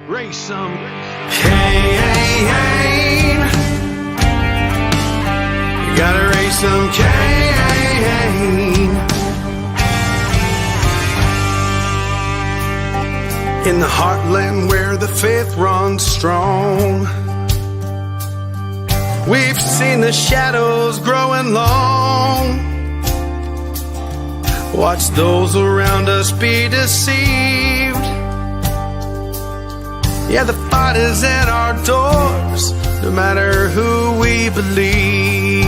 Raise some Cain. You gotta raise some Cain. In the heartland where the faith runs strong, we've seen the shadows growing long. Watch those around us be deceived. Yeah, the fight is at our doors, no matter who we believe.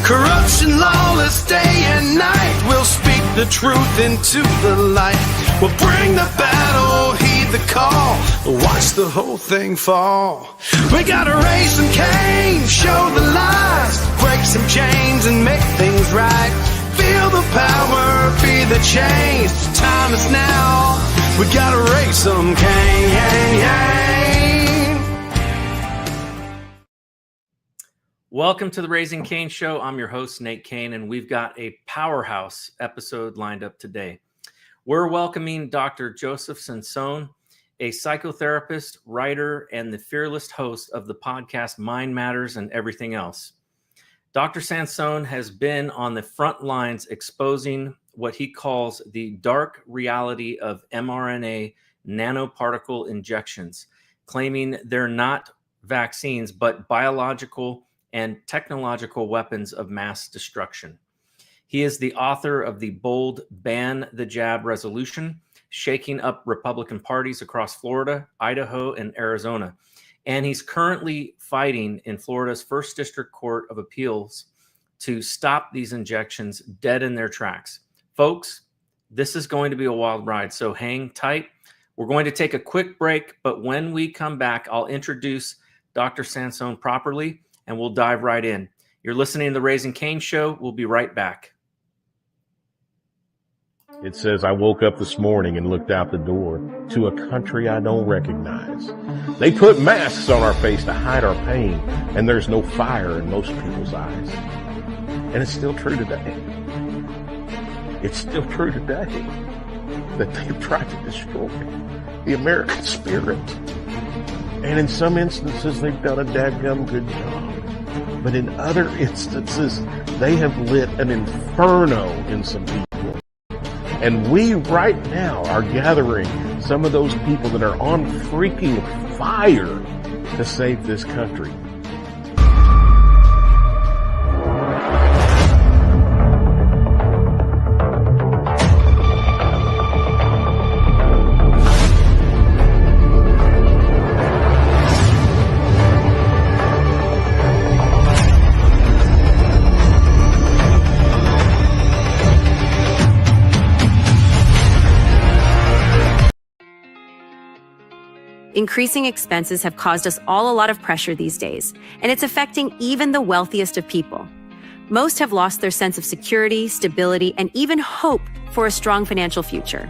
Corruption, lawless day and night, we'll speak the truth into the light. We'll bring the battle, heed the call, watch the whole thing fall. We gotta raise some Cain, show the lies, break some chains and make things right. Feel the power, be the change, time is now. We gotta raise some Cain. Welcome to the Raising Cain Show. I'm your host, Nate Cain, and we've got a powerhouse episode lined up today. We're welcoming Dr. Joseph Sansone, a psychotherapist, writer, and the fearless host of the podcast Mind Matters and Everything Else. Dr. Sansone has been on the front lines exposing what he calls the dark reality of mRNA nanoparticle injections, claiming they're not vaccines, but biological and technological weapons of mass destruction. He is the author of the bold Ban the Jab resolution, shaking up Republican parties across Florida, Idaho, and Arizona. And he's currently fighting in Florida's First District Court of Appeals to stop these injections dead in their tracks. Folks, this is going to be a wild ride, so hang tight. We're going to take a quick break, but when we come back, I'll introduce Dr. Sansone properly, and we'll dive right in. You're listening to the Raising Cain Show. We'll be right back. It says, I woke up this morning and looked out the door to a country I don't recognize. They put masks on our face to hide our pain, and there's no fire in most people's eyes. And it's still true today. It's still true today that they've tried to destroy the American spirit. And in some instances, they've done a dadgum good job. But in other instances, they have lit an inferno in some people. And we right now are gathering some of those people that are on freaking fire to save this country. Increasing expenses have caused us all a lot of pressure these days, and it's affecting even the wealthiest of people. Most have lost their sense of security, stability, and even hope for a strong financial future.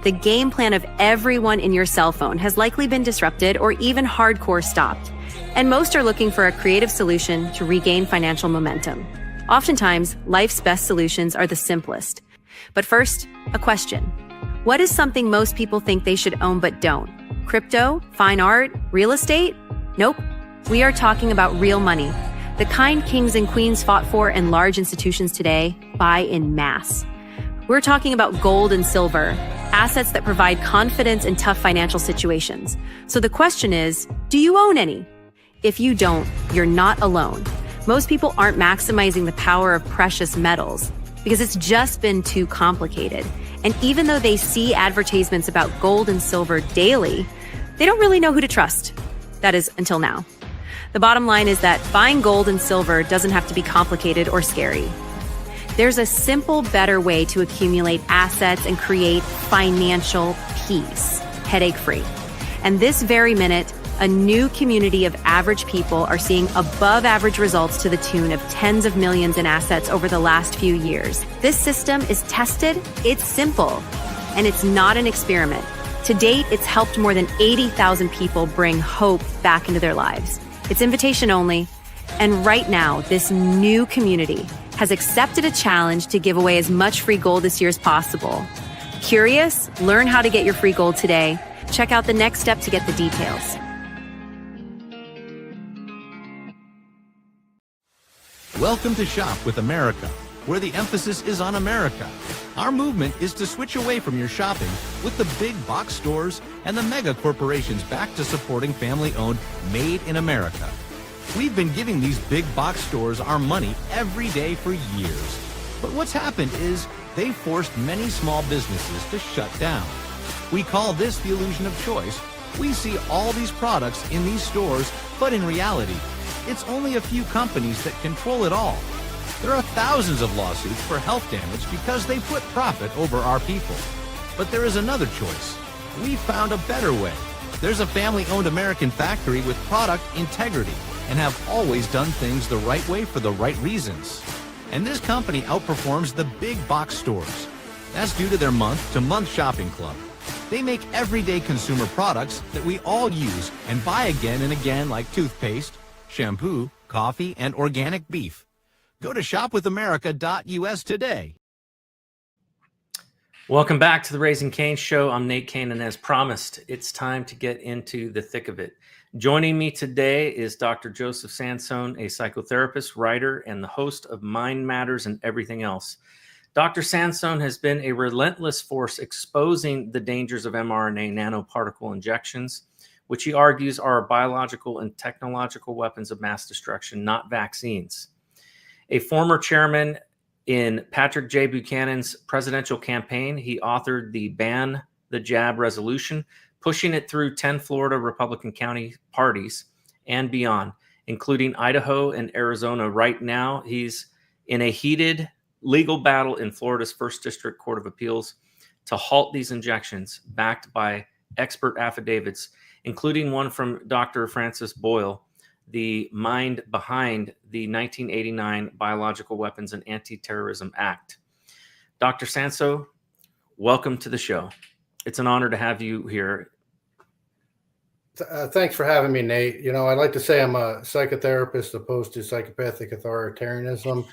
The game plan of everyone in your cell phone has likely been disrupted or even hardcore stopped, and most are looking for a creative solution to regain financial momentum. Oftentimes, life's best solutions are the simplest. But first, a question. What is something most people think they should own but don't? Crypto, fine art, real estate? Nope. We are talking about real money. The kind kings and queens fought for and large institutions today buy in mass. We're talking about gold and silver, assets that provide confidence in tough financial situations. So the question is, do you own any? If you don't, you're not alone. Most people aren't maximizing the power of precious metals because it's just been too complicated. And even though they see advertisements about gold and silver daily, they don't really know who to trust. That is, until now. The bottom line is that buying gold and silver doesn't have to be complicated or scary. There's a simple, better way to accumulate assets and create financial peace, headache-free. And this very minute, a new community of average people are seeing above average results to the tune of tens of millions in assets over the last few years. This system is tested, it's simple, and it's not an experiment. To date, it's helped more than 80,000 people bring hope back into their lives. It's invitation only. And right now, this new community has accepted a challenge to give away as much free gold this year as possible. Curious? Learn how to get your free gold today. Check out the next step to get the details. Welcome to Shop with America, where the emphasis is on America. Our movement is to switch away from your shopping with the big box stores and the mega corporations back to supporting family-owned, made in America. We've been giving these big box stores our money every day for years. But what's happened is they've forced many small businesses to shut down. We call this the illusion of choice. We see all these products in these stores, but in reality, it's only a few companies that control it all. There are thousands of lawsuits for health damage because they put profit over our people. But there is another choice. We found a better way. There's a family-owned American factory with product integrity and have always done things the right way for the right reasons. And this company outperforms the big box stores. That's due to their month-to-month shopping club. They make everyday consumer products that we all use and buy again and again, like toothpaste, shampoo, coffee, and organic beef. Go to shopwithamerica.us today. Welcome back to the Raising Cain Show. I'm Nate Cain, and as promised, it's time to get into the thick of it. Joining me today is Dr. Joseph Sansone, a psychotherapist, writer, and the host of Mind Matters and Everything Else. Dr. Sansone has been a relentless force exposing the dangers of mRNA nanoparticle injections, which he argues are biological and technological weapons of mass destruction, not vaccines. A former chairman in Patrick J. Buchanan's presidential campaign, he authored the Ban the Jab resolution, pushing it through 10 Florida Republican county parties and beyond, including Idaho and Arizona. Right now, he's in a heated legal battle in Florida's First District Court of Appeals to halt these injections, backed by expert affidavits, including one from Dr. Francis Boyle, the mind behind the 1989 Biological Weapons and Anti-Terrorism Act. Dr. Sansone, welcome to the show. It's an honor to have you here. Thanks for having me, Nate. You know, I like to say I'm a psychotherapist opposed to psychopathic authoritarianism,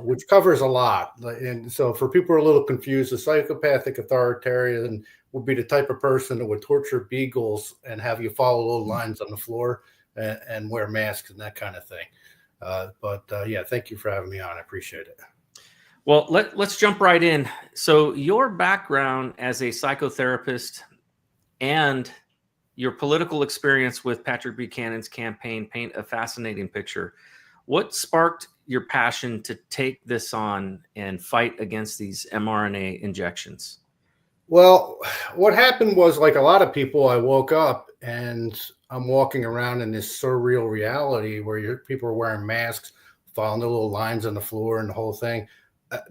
which covers a lot. And so for people who are a little confused, a psychopathic authoritarian would be the type of person that would torture beagles and have you follow little lines on the floor and wear masks and that kind of thing. Yeah, thank you for having me on. I appreciate it. Well, let's jump right in. So your background as a psychotherapist and your political experience with Patrick Buchanan's campaign paint a fascinating picture. What sparked your passion to take this on and fight against these mRNA injections? Well, what happened was, like a lot of people, I woke up and I'm walking around in this surreal reality where people are wearing masks, following the little lines on the floor and the whole thing,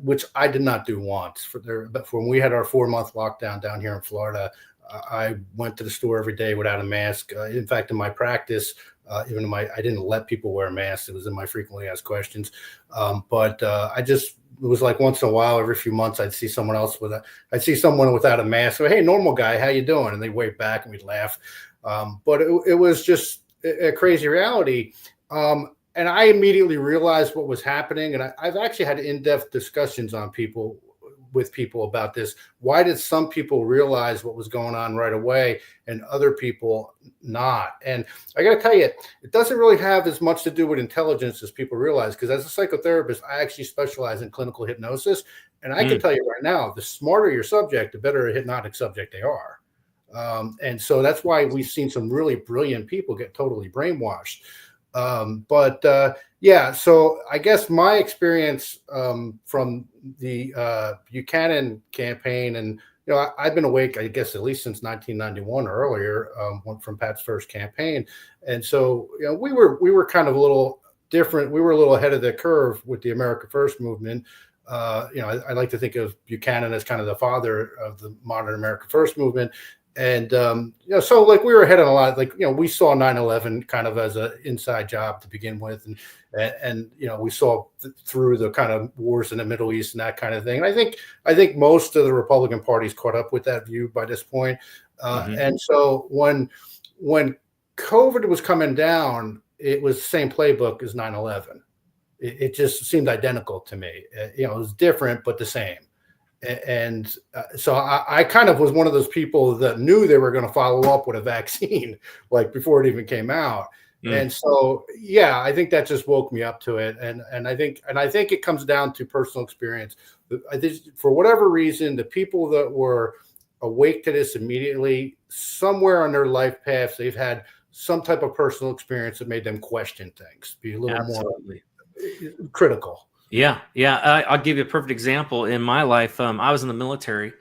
which I did not do once. But when we had our 4-month lockdown down here in Florida, I went to the store every day without a mask. In fact, in my practice, I didn't let people wear masks. It was in my frequently asked questions. It was like once in a while, every few months, I'd see someone without a mask. So, hey, normal guy, how you doing? And they'd wave back and we'd laugh. But it was just a crazy reality. And I immediately realized what was happening. And I've actually had in-depth discussions with people about this. Why did some people realize what was going on right away and other people not? And I got to tell you, it doesn't really have as much to do with intelligence as people realize, because as a psychotherapist, I actually specialize in clinical hypnosis. And I can tell you right now, the smarter your subject, the better a hypnotic subject they are. And so that's why we've seen some really brilliant people get totally brainwashed. Yeah, so I guess my experience from the Buchanan campaign, and I've been awake, I guess, at least since 1991 or earlier, from Pat's first campaign, and so we were kind of a little different. We were a little ahead of the curve with the America First movement. I like to think of Buchanan as kind of the father of the modern America First movement. And, so like we were ahead on a lot, we saw 9/11 kind of as an inside job to begin with. And we saw through the kind of wars in the Middle East and that kind of thing. And I think most of the Republican parties caught up with that view by this point. And so when COVID was coming down, it was the same playbook as 9/11. It just seemed identical to me. It was different, but the same. So I kind of was one of those people that knew they were going to follow up with a vaccine, like before it even came out. And so, yeah, I think that just woke me up to it. And I think it comes down to personal experience. I think for whatever reason, the people that were awake to this immediately, somewhere on their life paths, they've had some type of personal experience that made them question things, be a little more critical. Yeah. I'll give you a perfect example. In my life, I was in the military,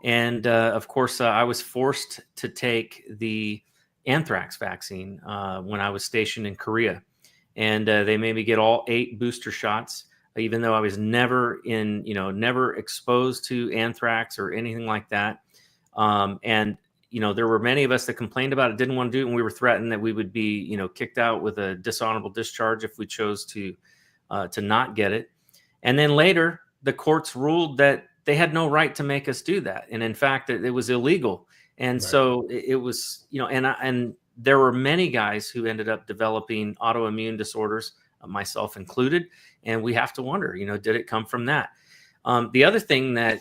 and of course, I was forced to take the anthrax vaccine when I was stationed in Korea, and they made me get all 8 booster shots, even though I was never exposed to anthrax or anything like that. And there were many of us that complained about it, didn't want to do it, and we were threatened that we would be, kicked out with a dishonorable discharge if we chose to not get it. And then later, the courts ruled that they had no right to make us do that, and in fact, it was illegal. And so it was, and there were many guys who ended up developing autoimmune disorders, myself included. And we have to wonder, did it come from that? The other thing that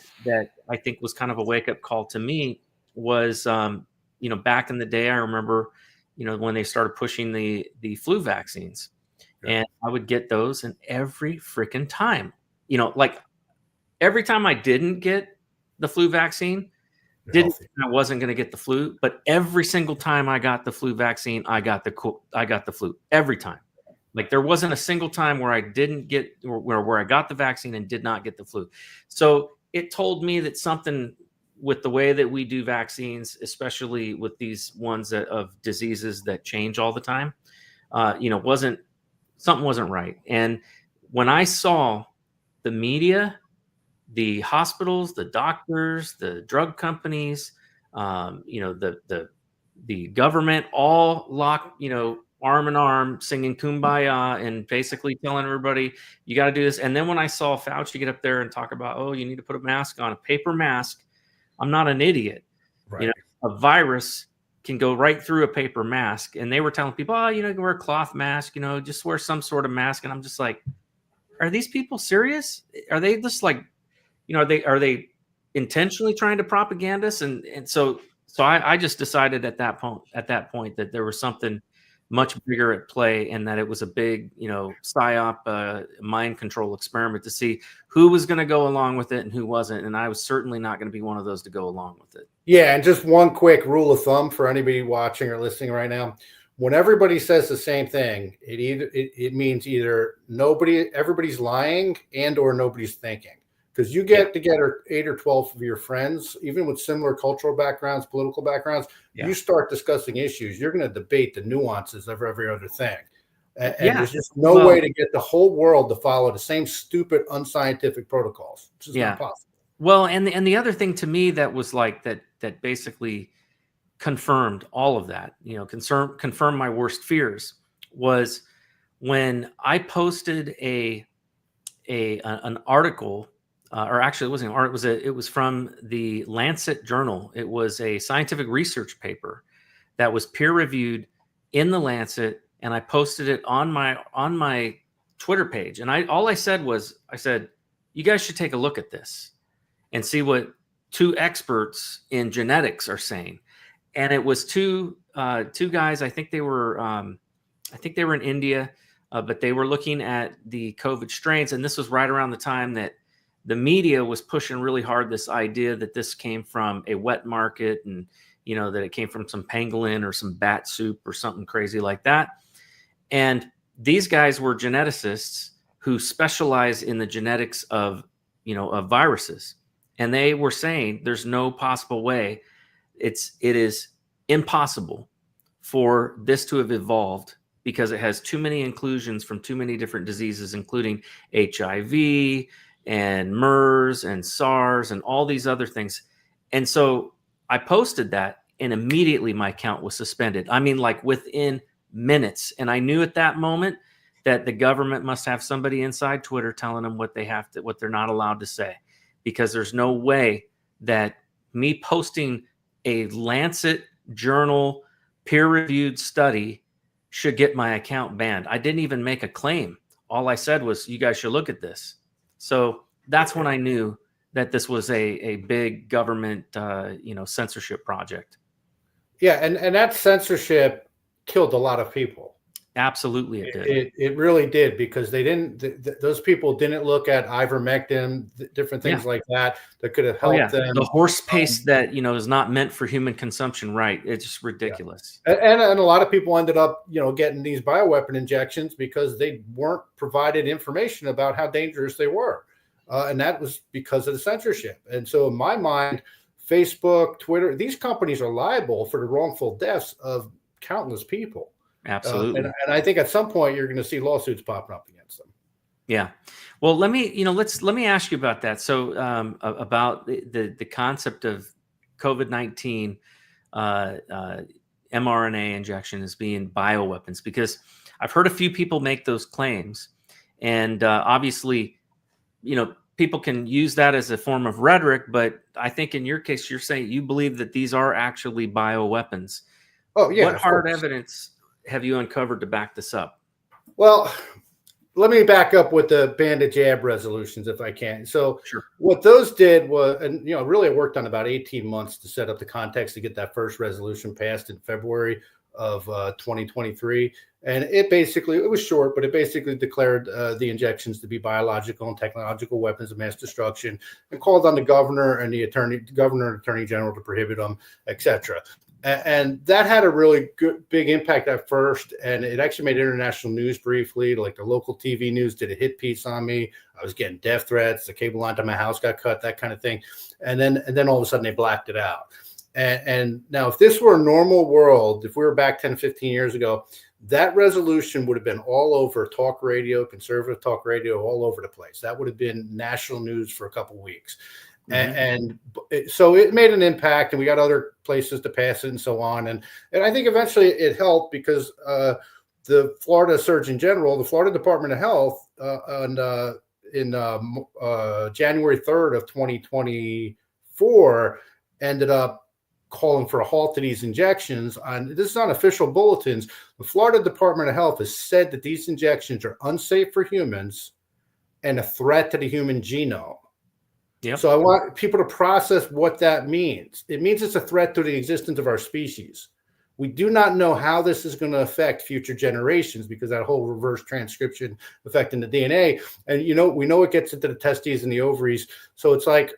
I think was kind of a wake up call to me was, back in the day, I remember, when they started pushing the flu vaccines, and I would get those, and every freaking time, like every time I didn't get the flu vaccine, I wasn't going to get the flu, but every single time I got the flu vaccine, I got the flu every time. Like there wasn't a single time where I didn't get, where I got the vaccine and did not get the flu. So it told me that something with the way that we do vaccines, especially with these ones of diseases that change all the time, something wasn't right. And when I saw the media, the hospitals, the doctors, the drug companies, the government all locked, arm in arm, singing Kumbaya and basically telling everybody, you got to do this. And then when I saw Fauci get up there and talk about, oh, you need to put a mask on, a paper mask. I'm not an idiot. Right. A virus can go right through a paper mask. And they were telling people, oh, you can wear a cloth mask, just wear some sort of mask. And I'm just like, are these people serious? Are they just like, are they intentionally trying to propaganda us? And so I just decided at that point that there was something much bigger at play, and that it was a big, psyop, mind control experiment to see who was going to go along with it and who wasn't. And I was certainly not going to be one of those to go along with it. Yeah. And just one quick rule of thumb for anybody watching or listening right now. When everybody says the same thing, it means either everybody's lying and or nobody's thinking. Because you get together 8 or 12 of your friends, even with similar cultural backgrounds, political backgrounds, you start discussing issues. You're going to debate the nuances of every other thing. And there's just no way to get the whole world to follow the same stupid, unscientific protocols. It's just not possible. Well, and the other thing to me that was like that basically confirmed all of that, confirmed my worst fears, was when I posted an article. Or actually, it wasn't an art. It was from the Lancet Journal. It was a scientific research paper that was peer reviewed in the Lancet, and I posted it on my Twitter page. And all I said was, you guys should take a look at this and see what 2 experts in genetics are saying. And it was two guys. I think they were in India, but they were looking at the COVID strains, and this was right around the time that the media was pushing really hard this idea that this came from a wet market, and that it came from some pangolin or some bat soup or something crazy like that. And these guys were geneticists who specialize in the genetics of viruses, and they were saying there's no possible way, it is impossible for this to have evolved, because it has too many inclusions from too many different diseases, including HIV and MERS and SARS and all these other things. And so I posted that, and immediately my account was suspended. I mean, like within minutes. And I knew at that moment that the government must have somebody inside Twitter telling them what they're not allowed to say, because there's no way that me posting a Lancet Journal peer-reviewed study should get my account banned. I didn't even make a claim. All I said was, you guys should look at this. So that's when I knew that this was a big government, censorship project. Yeah, and that censorship killed a lot of people. Absolutely, it did. It really did, because they didn't. Those people didn't look at ivermectin, different things like that could have helped them. The horse paste that is not meant for human consumption. Right? It's just ridiculous. Yeah. And a lot of people ended up getting these bioweapon injections because they weren't provided information about how dangerous they were, and that was because of the censorship. And so, in my mind, Facebook, Twitter, these companies are liable for the wrongful deaths of countless people. Absolutely. And I think at some point you're going to see lawsuits popping up against them. Yeah. Well, let me ask you about that. So about the concept of COVID-19 mRNA injection as being bioweapons, because I've heard a few people make those claims, and obviously, people can use that as a form of rhetoric, but I think in your case, you're saying you believe that these are actually bioweapons. Oh, yeah. What hard evidence have you uncovered to back this up? Well, let me back up with the bandit jab resolutions, if I can. So Sure. What those did was, and really it worked on about 18 months to set up the context to get that first resolution passed in February of 2023. And it was short, but it basically declared the injections to be biological and technological weapons of mass destruction, and called on the governor and attorney general to prohibit them, etc. And that had a really big impact at first. And it actually made international news briefly. Like the local TV news did a hit piece on me. I was getting death threats. The cable line to my house got cut, that kind of thing. And then all of a sudden they blacked it out. And now, if this were a normal world, if we were back 10, 15 years ago, that resolution would have been all over talk radio, conservative talk radio, all over the place. That would have been national news for a couple of weeks. And so it made an impact, and we got other places to pass it and so on. And I think eventually it helped, because the Florida Surgeon General, the Florida Department of Health, in January 3rd of 2024, ended up calling for a halt to these injections. This is on official bulletins. The Florida Department of Health has said that these injections are unsafe for humans and a threat to the human genome. Yep. So I want people to process what that means. It means it's a threat to the existence of our species. We do not know how this is going to affect future generations, because that whole reverse transcription affecting the DNA. And, we know it gets into the testes and the ovaries. So it's like,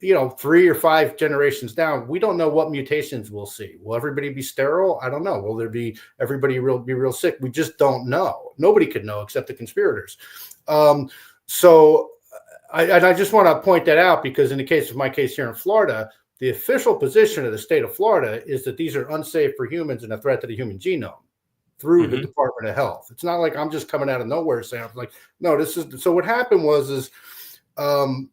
3 or 5 generations down, we don't know what mutations we'll see. Will everybody be sterile? I don't know. Will there be everybody be real sick? We just don't know. Nobody could know except the conspirators. I just want to point that out, because in the case of my case here in Florida, the official position of the state of Florida is that these are unsafe for humans and a threat to the human genome through the Department of Health. It's not like I'm just coming out of nowhere saying, no, this is. So what happened was and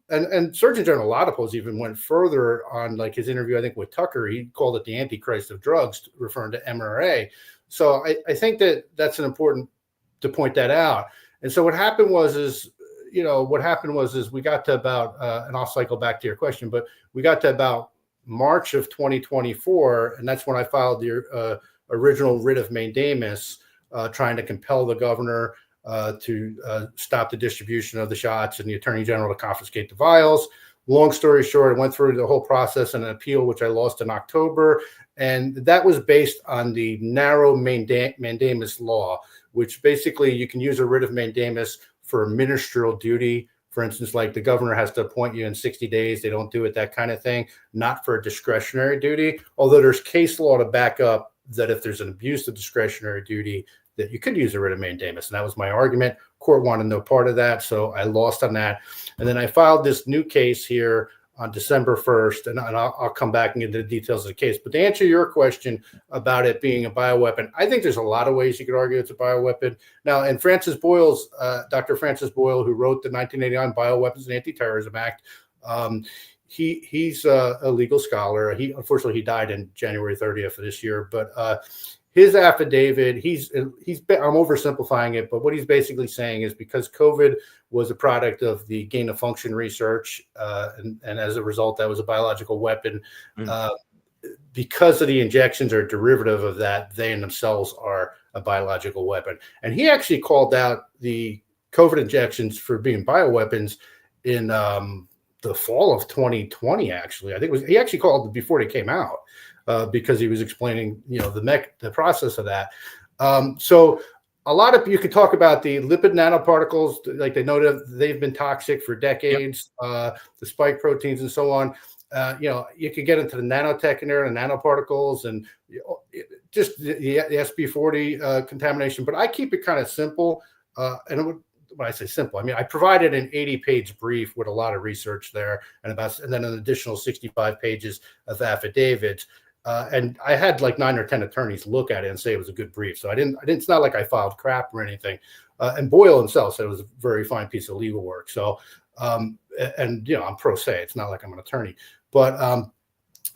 Surgeon General Laudapos even went further on, like his interview, I think with Tucker. He called it the Antichrist of drugs, referring to mRNA. So I think that's an important to point that out. And so what happened was we got to about, and I'll cycle back to your question, but we got to about March of 2024, and that's when I filed the original writ of mandamus, trying to compel the governor to stop the distribution of the shots, and the attorney general to confiscate the vials. Long story short, I went through the whole process in an appeal, which I lost in October. And that was based on the narrow mandamus law, which basically you can use a writ of mandamus for ministerial duty. For instance, like the governor has to appoint you in 60 days. They don't do it, that kind of thing, not for a discretionary duty. Although there's case law to back up that if there's an abuse of discretionary duty, that you could use a writ of mandamus. And that was my argument. Court wanted no part of that, so I lost on that. And then I filed this new case here on December 1st, and I'll come back and get into the details of the case. But to answer your question about it being a bioweapon, I think there's a lot of ways you could argue it's a bioweapon. Now, and Dr. Francis Boyle, who wrote the 1989 Bioweapons and Anti-Terrorism Act, he's a legal scholar. Unfortunately, he died in January 30th of this year, but his affidavit, I'm oversimplifying it, but what he's basically saying is because COVID was a product of the gain of function research, and as a result, that was a biological weapon. Because of the injections are derivative of that, they in themselves are a biological weapon. And he actually called out the COVID injections for being bioweapons in the fall of 2020. Actually, I think he actually called before they came out because he was explaining, the process of that. So a lot of you could talk about the lipid nanoparticles, like they know that they've been toxic for decades, the spike proteins and so on. You could get into the nanotech in there and nanoparticles and just the SB40 contamination. But I keep it kind of simple. When I say simple, I mean, I provided an 80-page brief with a lot of research there and then an additional 65 pages of affidavits. And I had like 9 or 10 attorneys look at it and say it was a good brief. So it's not like I filed crap or anything. And Boyle himself said it was a very fine piece of legal work. So, I'm pro se. It's not like I'm an attorney. But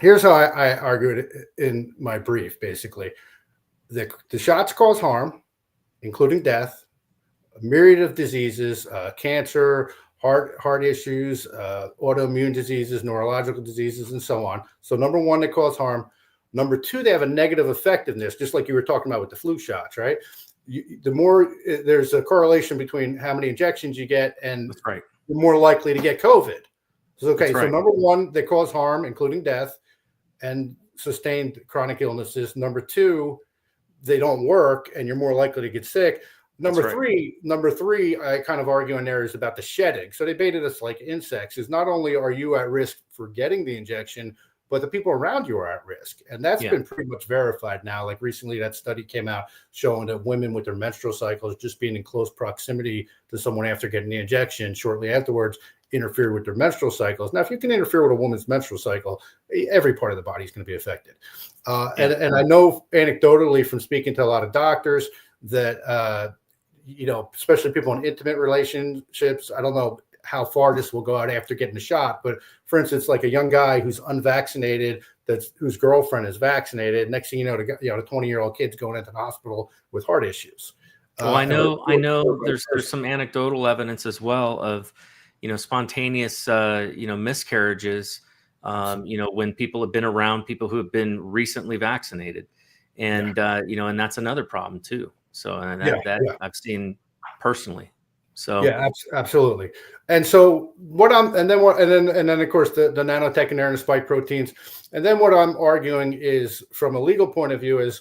here's how I argued it in my brief, basically. The shots cause harm, including death, a myriad of diseases, cancer, heart issues, autoimmune diseases, neurological diseases, and so on. So number one, they cause harm. Number two, they have a negative effectiveness, just like you were talking about with the flu shots, right? The more there's a correlation between how many injections you get and That's right. you're more likely to get COVID. Okay, Right. so number one, they cause harm, including death and sustained chronic illnesses. Number two, they don't work and you're more likely to get sick. Number three, I kind of argue in there is about the shedding. So they baited us like insects. Is not only are you at risk for getting the injection, but the people around you are at risk. And that's been pretty much verified now. Like recently that study came out showing that women with their menstrual cycles just being in close proximity to someone after getting the injection shortly afterwards interfere with their menstrual cycles. Now, if you can interfere with a woman's menstrual cycle, every part of the body is going to be affected. And I know anecdotally from speaking to a lot of doctors that, especially people in intimate relationships, I don't know how far this will go out after getting the shot. But for instance, like a young guy who's unvaccinated, whose girlfriend is vaccinated. Next thing you know, the 20-year-old kid's going into the hospital with heart issues. Well, I know there's some anecdotal evidence as well of, spontaneous, miscarriages, when people have been around people who have been recently vaccinated. And, and that's another problem too. So I've seen personally. So yeah, absolutely. And so and then of course the nanotech and the spike proteins. And then what I'm arguing is from a legal point of view is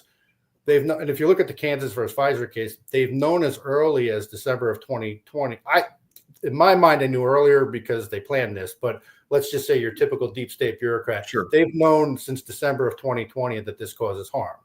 and if you look at the Kansas versus Pfizer case, they've known as early as December of 2020. In my mind, I knew earlier because they planned this, but let's just say your typical deep state bureaucrat. Sure. They've known since December of 2020 that this causes harm.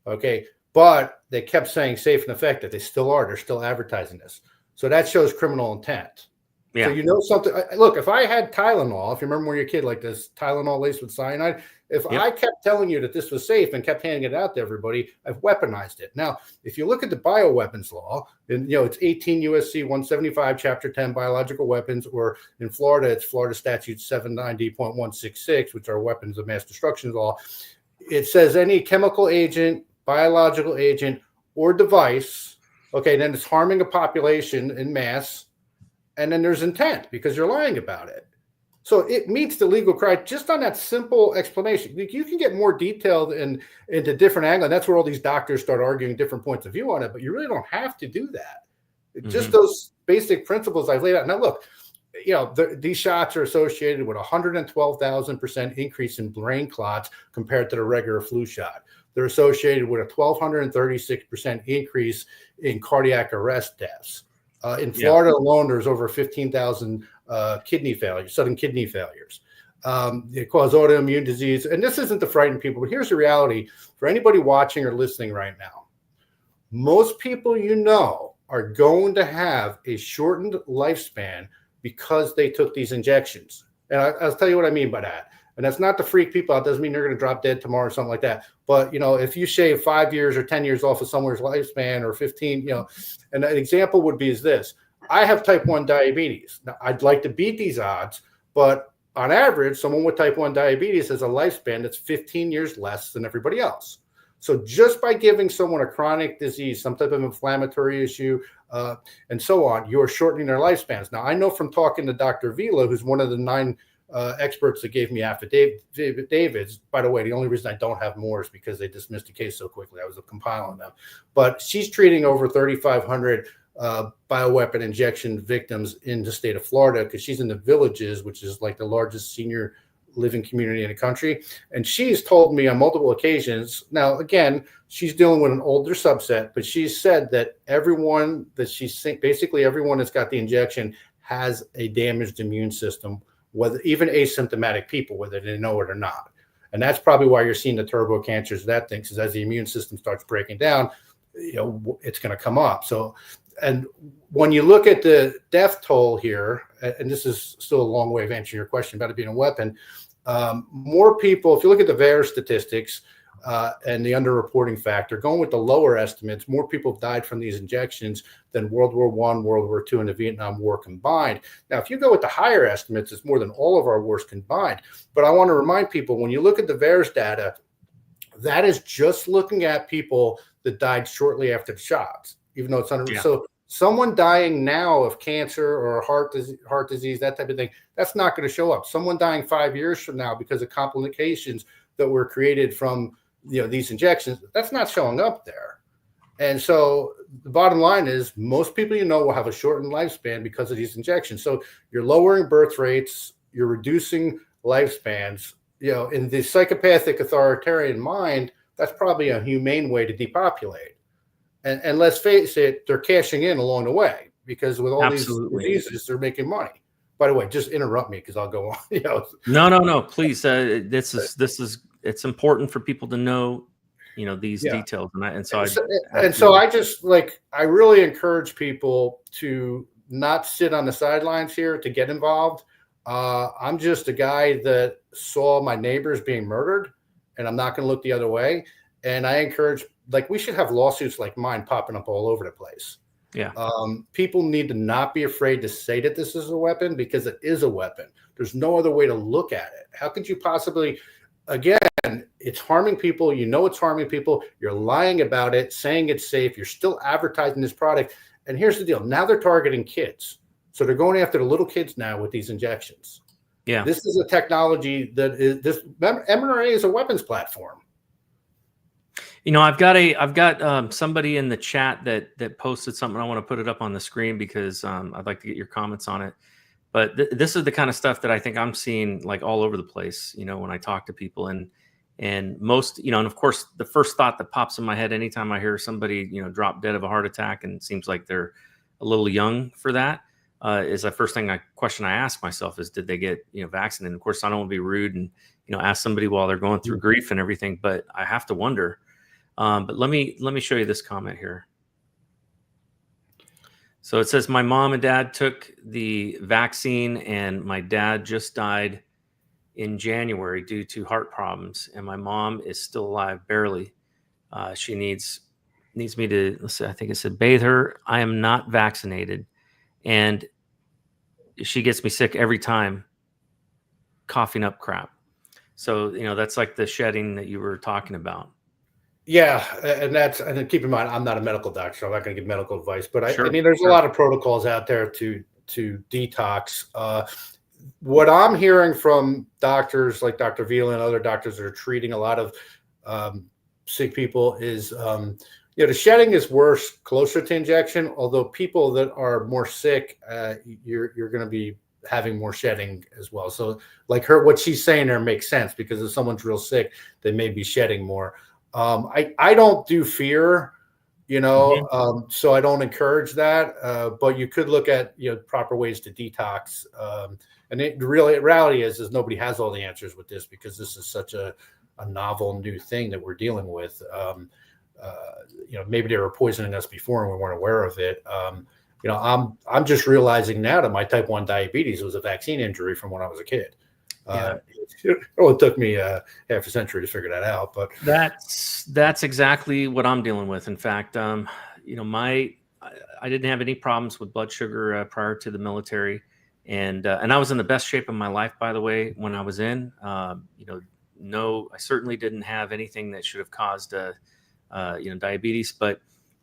Okay. But they kept saying safe and effective. They still are. They're still advertising this. So that shows criminal intent. Yeah. So something. Look, if I had Tylenol, if you remember when you're a kid, like this Tylenol laced with cyanide, if I kept telling you that this was safe and kept handing it out to everybody, I've weaponized it. Now, if you look at the bioweapons law, and it's 18 USC 175, Chapter 10, biological weapons, or in Florida, it's Florida Statute 790.166, which are weapons of mass destruction law. It says any chemical agent, biological agent, or device, okay, then it's harming a population in mass, and then there's intent because you're lying about it. So it meets the legal criteria just on that simple explanation. You can get more detailed into different angles. And that's where all these doctors start arguing different points of view on it, but you really don't have to do that. Just those basic principles I've laid out. Now, look, these shots are associated with 112,000% increase in brain clots compared to the regular flu shot. They're associated with a 1,236% increase in cardiac arrest deaths. In Florida alone, there's over 15,000 sudden kidney failures. They cause autoimmune disease. And this isn't to frighten people, but here's the reality for anybody watching or listening right now. Most people are going to have a shortened lifespan because they took these injections. And I'll tell you what I mean by that. And that's not to freak people out. It doesn't mean they're going to drop dead tomorrow or something like that. But, if you shave 5 years or 10 years off of someone's lifespan or 15, and an example would be is this. I have type 1 diabetes. Now, I'd like to beat these odds, but on average, someone with type 1 diabetes has a lifespan that's 15 years less than everybody else. So just by giving someone a chronic disease, some type of inflammatory issue, and so on, you're shortening their lifespans. Now, I know from talking to Dr. Vila, who's one of the 9 experts that gave me affidavits. By the way, the only reason I don't have more is because they dismissed the case so quickly. I was compiling them. But she's treating over 3,500 bioweapon injection victims in the state of Florida, because she's in the Villages, which is like the largest senior living community in the country. And she's told me on multiple occasions, now, again, she's dealing with an older subset, but she's said that everyone that basically everyone that's got the injection has a damaged immune system, whether even asymptomatic people, whether they know it or not. And that's probably why you're seeing the turbo cancers, that thing, because as the immune system starts breaking down, it's going to come up. So, and when you look at the death toll here, and this is still a long way of answering your question about it being a weapon, more people, if you look at the VAERS statistics and the underreporting factor, going with the lower estimates, more people have died from these injections than World War I, World War II, and the Vietnam War combined. Now, if you go with the higher estimates, it's more than all of our wars combined. But I want to remind people, when you look at the VAERS data, that is just looking at people that died shortly after the shots, even though it's under. Yeah. So someone dying now of cancer or heart disease, that type of thing, that's not going to show up. Someone dying 5 years from now because of complications that were created from these injections, that's not showing up there. And so the bottom line is most people will have a shortened lifespan because of these injections. So you're lowering birth rates, you're reducing lifespans. In the psychopathic authoritarian mind, that's probably a humane way to depopulate. And let's face it, they're cashing in along the way, because with all these diseases, they're making money. By the way, just interrupt me because I'll go on. No, please. This is it's important for people to know, these details. So I really encourage people to not sit on the sidelines here, to get involved. I'm just a guy that saw my neighbors being murdered, and I'm not going to look the other way. And I encourage, we should have lawsuits like mine popping up all over the place. Yeah. People need to not be afraid to say that this is a weapon, because it is a weapon. There's no other way to look at it. How could you possibly, again, it's harming people. It's harming people. You're lying about it, saying it's safe. You're still advertising this product. And here's the deal. Now they're targeting kids. So they're going after the little kids now with these injections. Yeah. This is a technology that is, mRNA is a weapons platform. I've got somebody in the chat that posted something. I want to put it up on the screen because I'd like to get your comments on it. But this is the kind of stuff that I think I'm seeing all over the place, when I talk to people, and most, and of course, the first thought that pops in my head anytime I hear somebody, drop dead of a heart attack, and it seems like they're a little young for that, is the first question I ask myself is, did they get, vaccinated? And of course, I don't want to be rude and, ask somebody while they're going through grief and everything, but I have to wonder. But let me show you this comment here. So it says, my mom and dad took the vaccine, and my dad just died in January due to heart problems, and my mom is still alive, barely. She needs me to, let's see, I think it said, bathe her. I am not vaccinated, and she gets me sick every time, coughing up crap. So, that's like the shedding that you were talking about. Yeah, and keep in mind, I'm not a medical doctor, so I'm not going to give medical advice. But Sure, there's a lot of protocols out there to detox. What I'm hearing from doctors like Dr. Vila and other doctors that are treating a lot of sick people is, the shedding is worse closer to injection. Although people that are more sick, you're going to be having more shedding as well. So, what she's saying there makes sense, because if someone's real sick, they may be shedding more. I don't do fear, so I don't encourage that. But you could look at, proper ways to detox. And the reality is nobody has all the answers with this, because this is such a novel new thing that we're dealing with. Maybe they were poisoning us before and we weren't aware of it. I'm just realizing now that my type 1 diabetes was a vaccine injury from when I was a kid. It took me half a century to figure that out, but that's exactly what I'm dealing with. In fact, I didn't have any problems with blood sugar prior to the military, and I was in the best shape of my life, by the way, when I was in. I certainly didn't have anything that should have caused diabetes. But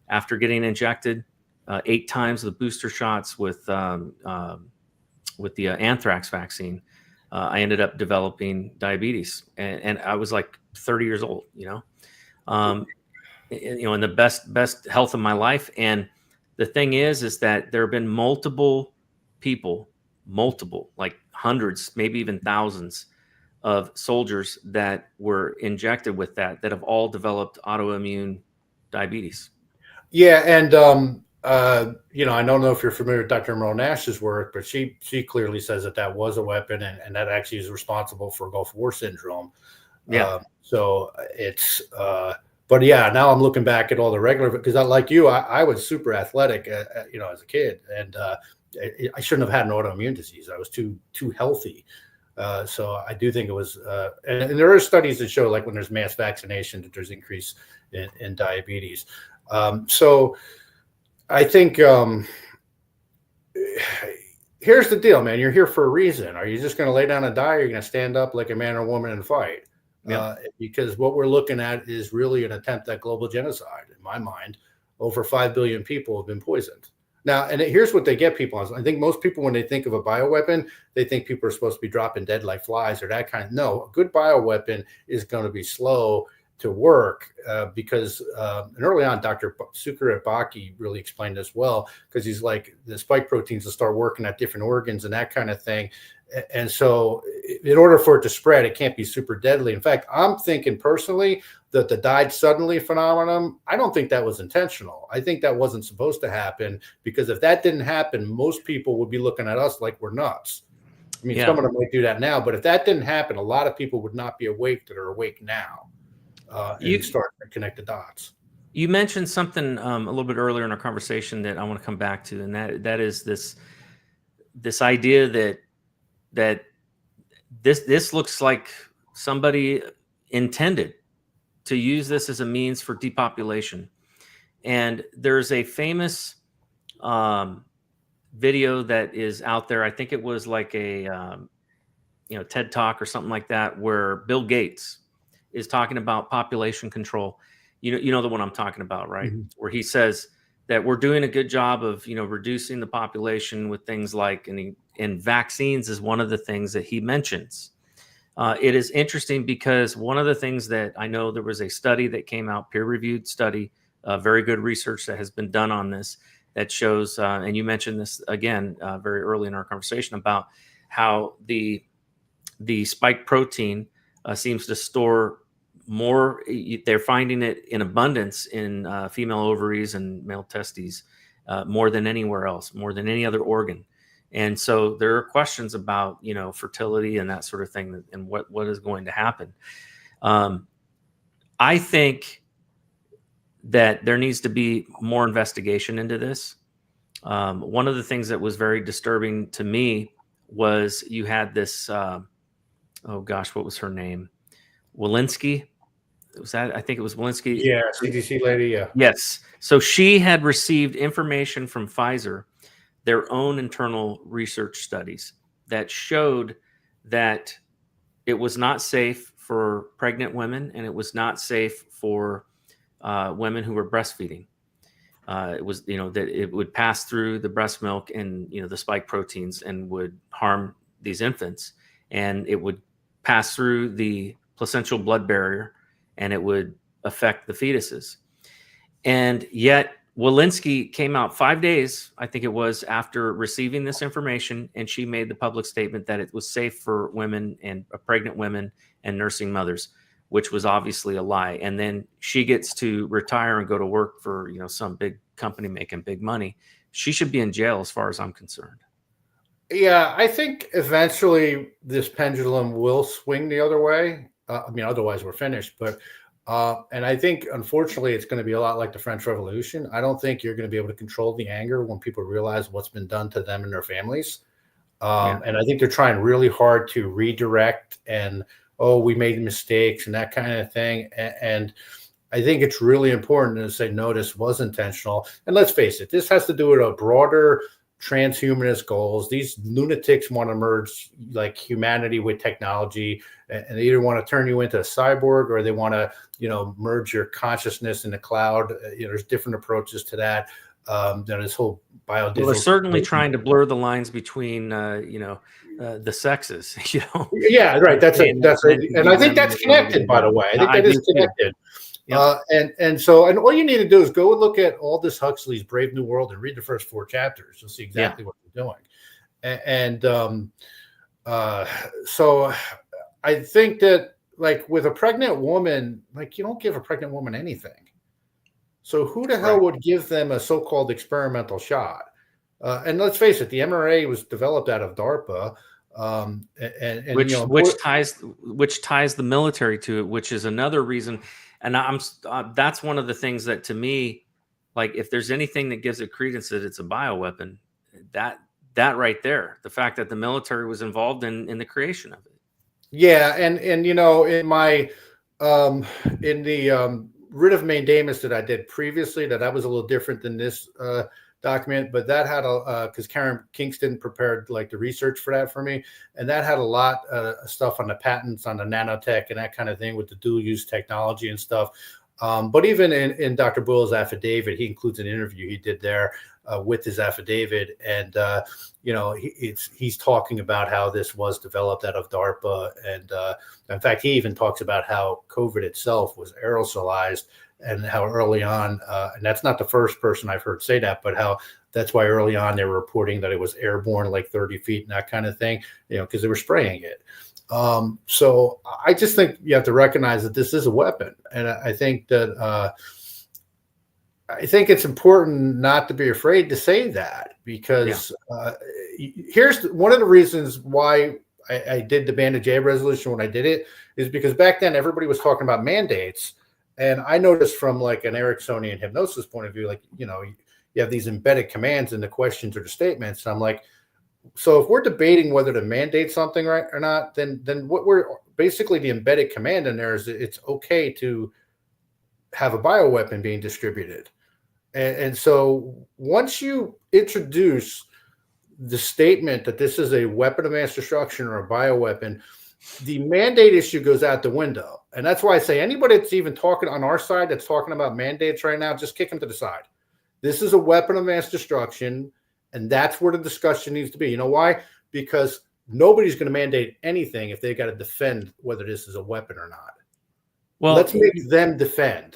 after getting injected 8 times the booster shots with the anthrax vaccine, I ended up developing diabetes, and I was like 30 years old, in the best health of my life. And The thing is that there have been multiple people, like hundreds, maybe even thousands of soldiers that were injected with that have all developed autoimmune diabetes. Yeah, and I don't know if you're familiar with Dr. Merle Nash's work, but she clearly says that was a weapon, and that actually is responsible for Gulf War syndrome. Yeah. So it's, but yeah, now I'm looking back at all the regular, because like you, I was super athletic, as a kid, and I shouldn't have had an autoimmune disease. I was too healthy. So I do think it was, and there are studies that show, like when there's mass vaccination, that there's increase in diabetes. So I think here's the deal, man. You're here for a reason. Are you just going to lay down and die? Or are you going to stand up like a man or woman and fight? Yeah. Because what we're looking at is really an attempt at global genocide. In my mind, over 5 billion people have been poisoned. Now, and here's what they get people on. I think most people, when they think of a bioweapon, they think people are supposed to be dropping dead like flies or that kind of. No, a good bioweapon is going to be slow to work because and early on, Dr. Baki really explained this well, because he's like, the spike proteins will start working at different organs and that kind of thing. And so in order for it to spread, it can't be super deadly. In fact, I'm thinking personally that the died suddenly phenomenon, I don't think that was intentional. I think that wasn't supposed to happen, because if that didn't happen, most people would be looking at us like we're nuts. I mean, some of them might do that now, but if that didn't happen, a lot of people would not be awake that are awake now. You start to connect the dots. You mentioned something a little bit earlier in our conversation that I want to come back to, and that is this idea that this looks like somebody intended to use this as a means for depopulation. And there's a famous video that is out there. I think it was like a TED Talk or something like that, where Bill Gates is talking about population control. You know the one I'm talking about, right? Mm-hmm. Where he says that we're doing a good job of reducing the population with things like and vaccines is one of the things that he mentions. It is interesting because one of the things that I know, there was a study that came out, peer-reviewed study, very good research that has been done on this, that shows, and you mentioned this again very early in our conversation, about how the spike protein seems to store more. They're finding it in abundance in female ovaries and male testes more than anywhere else, more than any other organ. And so there are questions about, fertility and that sort of thing, and what is going to happen. I think that there needs to be more investigation into this. One of the things that was very disturbing to me was you had this, what was her name? Walensky. I think it was Walensky. Yeah, CDC lady, yeah. Yes. So she had received information from Pfizer, their own internal research studies, that showed that it was not safe for pregnant women, and it was not safe for women who were breastfeeding. It was, that it would pass through the breast milk and, the spike proteins, and would harm these infants, and it would pass through the placental blood barrier, and it would affect the fetuses. And yet Walensky came out 5 days, I think it was, after receiving this information, and she made the public statement that it was safe for women and pregnant women and nursing mothers, which was obviously a lie. And then she gets to retire and go to work for, some big company making big money. She should be in jail, as far as I'm concerned. Yeah, I think eventually this pendulum will swing the other way. Otherwise we're finished. But and I think, unfortunately, it's going to be a lot like the French Revolution. I don't think you're going to be able to control the anger when people realize what's been done to them and their families. And I think they're trying really hard to redirect and, we made mistakes and that kind of thing. And I think it's really important to say, no, this was intentional. And let's face it, this has to do with a broader transhumanist goals. These lunatics want to merge like humanity with technology, and they either want to turn you into a cyborg, or they want to, merge your consciousness in the cloud. There's different approaches to that. This whole biodigital. Well, they're certainly trying to blur the lines between, the sexes. Yeah, right. And I think that's connected. By the way, I think that is connected. Yep. And all you need to do is go and look at Aldous Huxley's Brave New World and read the first 4 chapters. You'll see exactly what they're doing. So I think that, like, with a pregnant woman, like, you don't give a pregnant woman anything. So who the hell would give them a so-called experimental shot? And let's face it, the mRNA was developed out of DARPA. Which ties the military to it, which is another reason. And that's one of the things that, to me, like, if there's anything that gives it credence that it's a bioweapon, that right there, the fact that the military was involved in the creation of it. Yeah, and in my in the writ of mandamus that I did previously, that was a little different than this document, but that had because Karen Kingston prepared, like, the research for that for me, and that had a lot of stuff on the patents on the nanotech and that kind of thing with the dual use technology and stuff. But even in Dr. Boyle's affidavit, he includes an interview he did there with his affidavit, and he's talking about how this was developed out of DARPA, and in fact, he even talks about how COVID itself was aerosolized, and how early on, and that's not the first person I've heard say that, but how that's why early on they were reporting that it was airborne, like 30 feet and that kind of thing, because they were spraying it. So I just think you have to recognize that this is a weapon, and I think that I think it's important not to be afraid to say that, because here's one of the reasons why I did the Bandage A resolution when I did it, is because back then everybody was talking about mandates. And I noticed from, like, an Ericksonian hypnosis point of view, like, you have these embedded commands in the questions or the statements. And I'm like, so if we're debating whether to mandate something right or not, then what we're basically, the embedded command in there is it's okay to have a bioweapon being distributed. And so once you introduce the statement that this is a weapon of mass destruction or a bioweapon, the mandate issue goes out the window. And that's why I say anybody that's even talking on our side that's talking about mandates right now, just kick them to the side. This is a weapon of mass destruction, and that's where the discussion needs to be. You know why? Because nobody's going to mandate anything if they got to defend whether this is a weapon or not. Well, let's make them defend.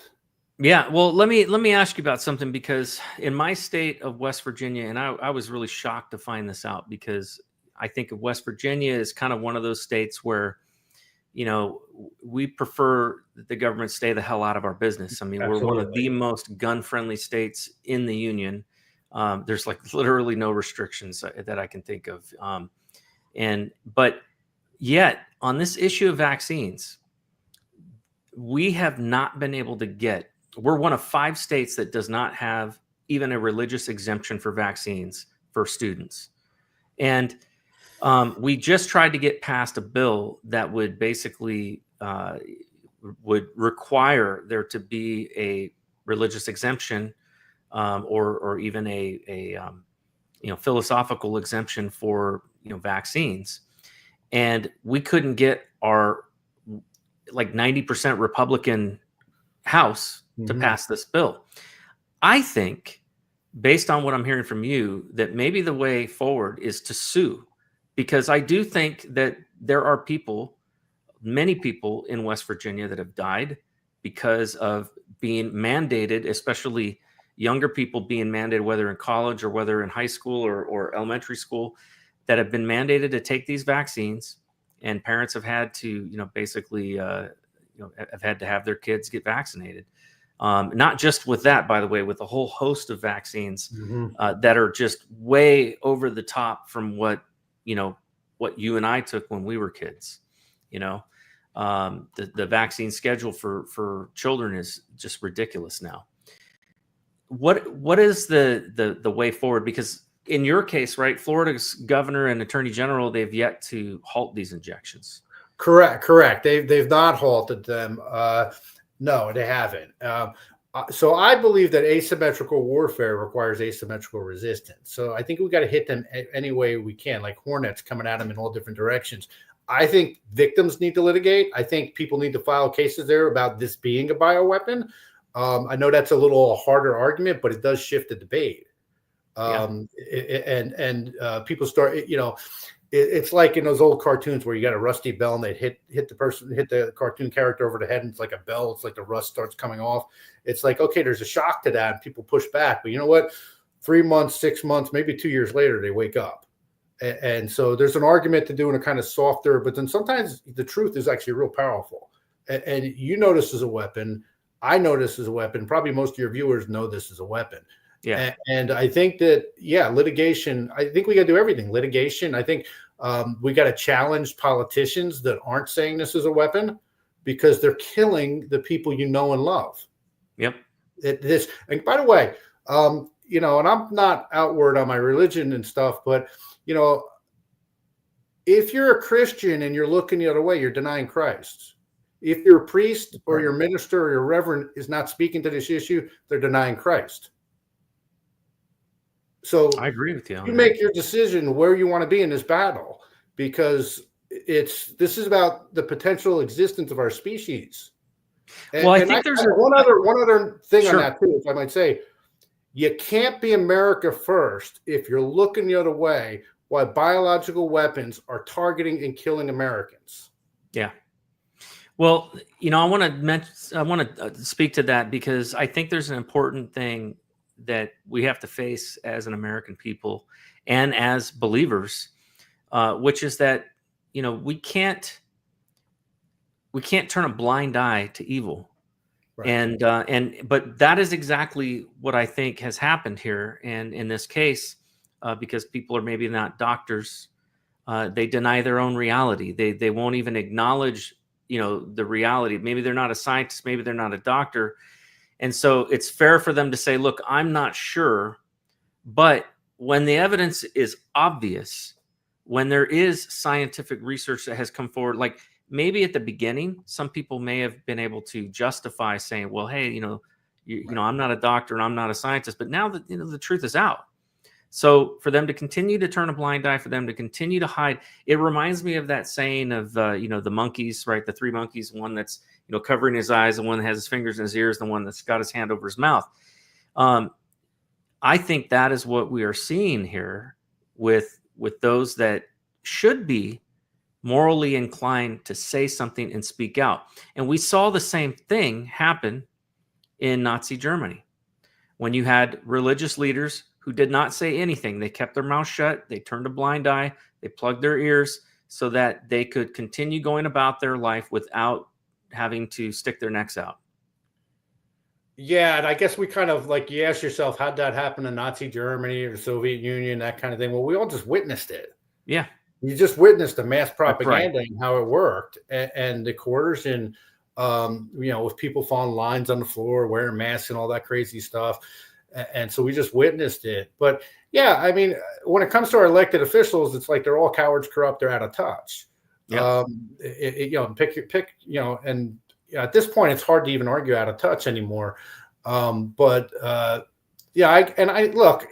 Yeah, well, let me ask you about something, because in my state of West Virginia, and I was really shocked to find this out, because I think of West Virginia as kind of one of those states where, we prefer that the government stay the hell out of our business. I mean, Absolutely. We're one of the most gun-friendly states in the union. There's, like, literally no restrictions that I can think of. But yet on this issue of vaccines, we have not been able to get, we're one of 5 states that does not have even a religious exemption for vaccines for students. And we just tried to get passed a bill that would basically would require there to be a religious exemption, or even a philosophical exemption for vaccines, and we couldn't get our, like, 90% Republican House to pass this bill. I think, based on what I'm hearing from you, that maybe the way forward is to sue. Because I do think that there are many people in West Virginia that have died because of being mandated, especially younger people being mandated, whether in college or whether in high school or elementary school, that have been mandated to take these vaccines, and parents have had to, basically, have had to have their kids get vaccinated. Not just with that, by the way, with a whole host of vaccines that are just way over the top from what you and I took when we were kids. The vaccine schedule for children is just ridiculous now. What is the way forward? Because in your case, right, Florida's governor and attorney general, they've yet to halt these injections. Correct. They've not halted them. No, they haven't. So I believe that asymmetrical warfare requires asymmetrical resistance. So I think we got to hit them any way we can, like hornets coming at them in all different directions. I think victims need to litigate. I think people need to file cases there about this being a bioweapon. I know that's a little harder argument, but it does shift the debate. And people start, it's like in those old cartoons where you got a rusty bell and they hit the cartoon character over the head, and it's like a bell. It's like the rust starts coming off. It's like, okay, there's a shock to that, and people push back. But you know what? 3 months, 6 months, maybe 2 years later, they wake up. And so there's an argument to doing a kind of softer, but then sometimes the truth is actually real powerful. And you know this is a weapon. I know this is a weapon. Probably most of your viewers know this is a weapon. Yeah. And I think that, litigation, I think we got to do everything. Litigation, I think we got to challenge politicians that aren't saying this is a weapon, because they're killing the people you know and love. Yep. And by the way, and I'm not outward on my religion and stuff, but, if you're a Christian and you're looking the other way, you're denying Christ. If your priest or your minister or your reverend is not speaking to this issue, they're denying Christ. So I agree with you. You make your decision where you want to be in this battle, because this is about the potential existence of our species. Well, I think there's one other thing Sure. on that too, if I might say. You can't be America first if you're looking the other way while biological weapons are targeting and killing Americans. Yeah. Well, I want to speak to that, because I think there's an important thing that we have to face as an American people and as believers, which is that, we can't turn a blind eye to evil. Right. But that is exactly what I think has happened here. And in this case, because people are maybe not doctors, they deny their own reality. They won't even acknowledge, the reality. Maybe they're not a scientist, maybe they're not a doctor. And so it's fair for them to say, look, I'm not sure. But when the evidence is obvious, when there is scientific research that has come forward, like maybe at the beginning, some people may have been able to justify saying, well, hey, I'm not a doctor and I'm not a scientist, but now that, the truth is out. So for them to continue to turn a blind eye, for them to continue to hide, it reminds me of that saying of, the monkeys, right? The 3 monkeys, one that's, covering his eyes, the one that has his fingers in his ears, the one that's got his hand over his mouth. I think that is what we are seeing here with those that should be morally inclined to say something and speak out. And we saw the same thing happen in Nazi Germany when you had religious leaders who did not say anything. They kept their mouth shut. They turned a blind eye. They plugged their ears so that they could continue going about their life without having to stick their necks out. Yeah, and I guess we kind of, like, you ask yourself, how'd that happen in Nazi Germany or the Soviet Union, that kind of thing? Well, we all just witnessed it. Yeah. You just witnessed the mass propaganda Right. and how it worked, and the coercion, with people following lines on the floor, wearing masks and all that crazy stuff. And so we just witnessed it. But yeah, I mean, when it comes to our elected officials, it's like they're all cowards, corrupt, they're out of touch. Yeah. And at this point, it's hard to even argue out of touch anymore. Look,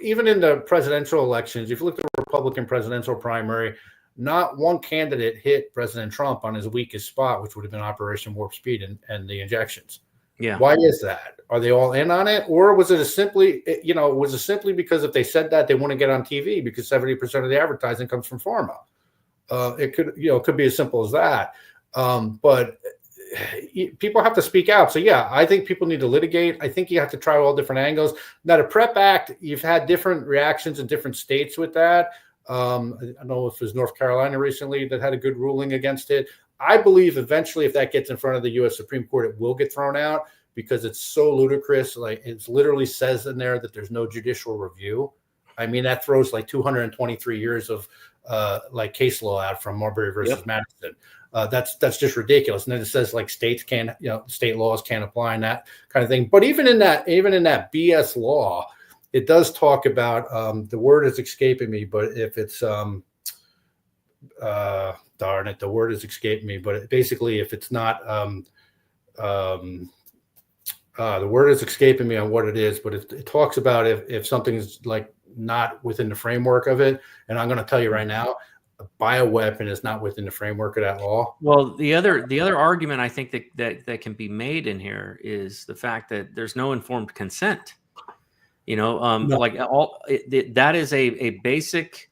even in the presidential elections, if you look at the Republican presidential primary, not one candidate hit President Trump on his weakest spot, which would have been Operation Warp Speed and the injections. Yeah. Why is that? Are they all in on it? Or was it simply because if they said that, they wouldn't get on TV because 70% of the advertising comes from pharma? It could be as simple as that. But people have to speak out. So yeah, I think people need to litigate. I think you have to try all different angles. Now, the PrEP Act, you've had different reactions in different states with that. I don't know if it was North Carolina recently that had a good ruling against it. I believe eventually, if that gets in front of the U.S. Supreme Court, it will get thrown out because it's so ludicrous. Like, it literally says in there that there's no judicial review. I mean, that throws like 223 years of case law out from Marbury versus Madison. That's just ridiculous. And then it says like state laws can't apply and that kind of thing. But even in that BS law, it does talk about the word is escaping me, but if it's darn it, the word is escaping me. But basically, if it's not the word is escaping me on what it is, but it talks about if something's like not within the framework of it. And I'm going to tell you right now, a bioweapon is not within the framework of that law. Well, the other argument I think that can be made in here is the fact that there's no informed consent. No. That is a basic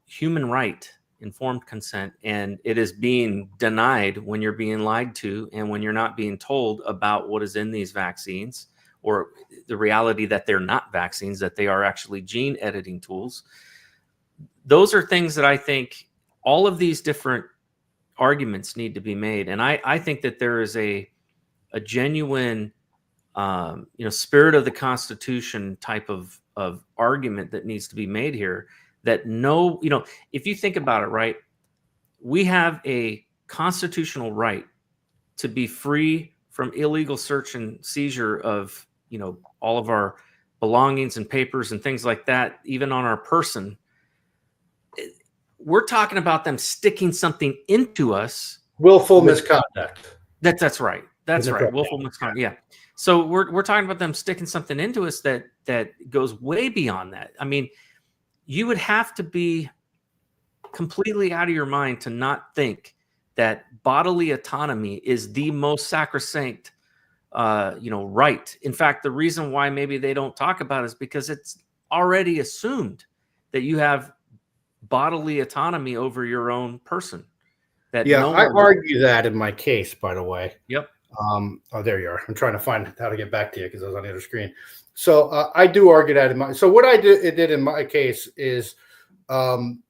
human right, informed consent, and it is being denied when you're being lied to and when you're not being told about what is in these vaccines, or the reality that they're not vaccines, that they are actually gene editing tools. Those are things that I think all of these different arguments need to be made. And I think that there is a genuine, spirit of the Constitution type of argument that needs to be made here. That if you think about it, right, we have a constitutional right to be free from illegal search and seizure of, all of our belongings and papers and things like that, even on our person. We're talking about them sticking something into us. Willful misconduct. That's right. That's right. Willful misconduct. Yeah. So we're talking about them sticking something into us that goes way beyond that. I mean, you would have to be completely out of your mind to not think that bodily autonomy is the most sacrosanct, right. In fact, the reason why maybe they don't talk about it is because it's already assumed that you have bodily autonomy over your own person. I argue that in my case, by the way. Yep. There you are. I'm trying to find how to get back to you because I was on the other screen. So I do argue that so what I did in my case is, in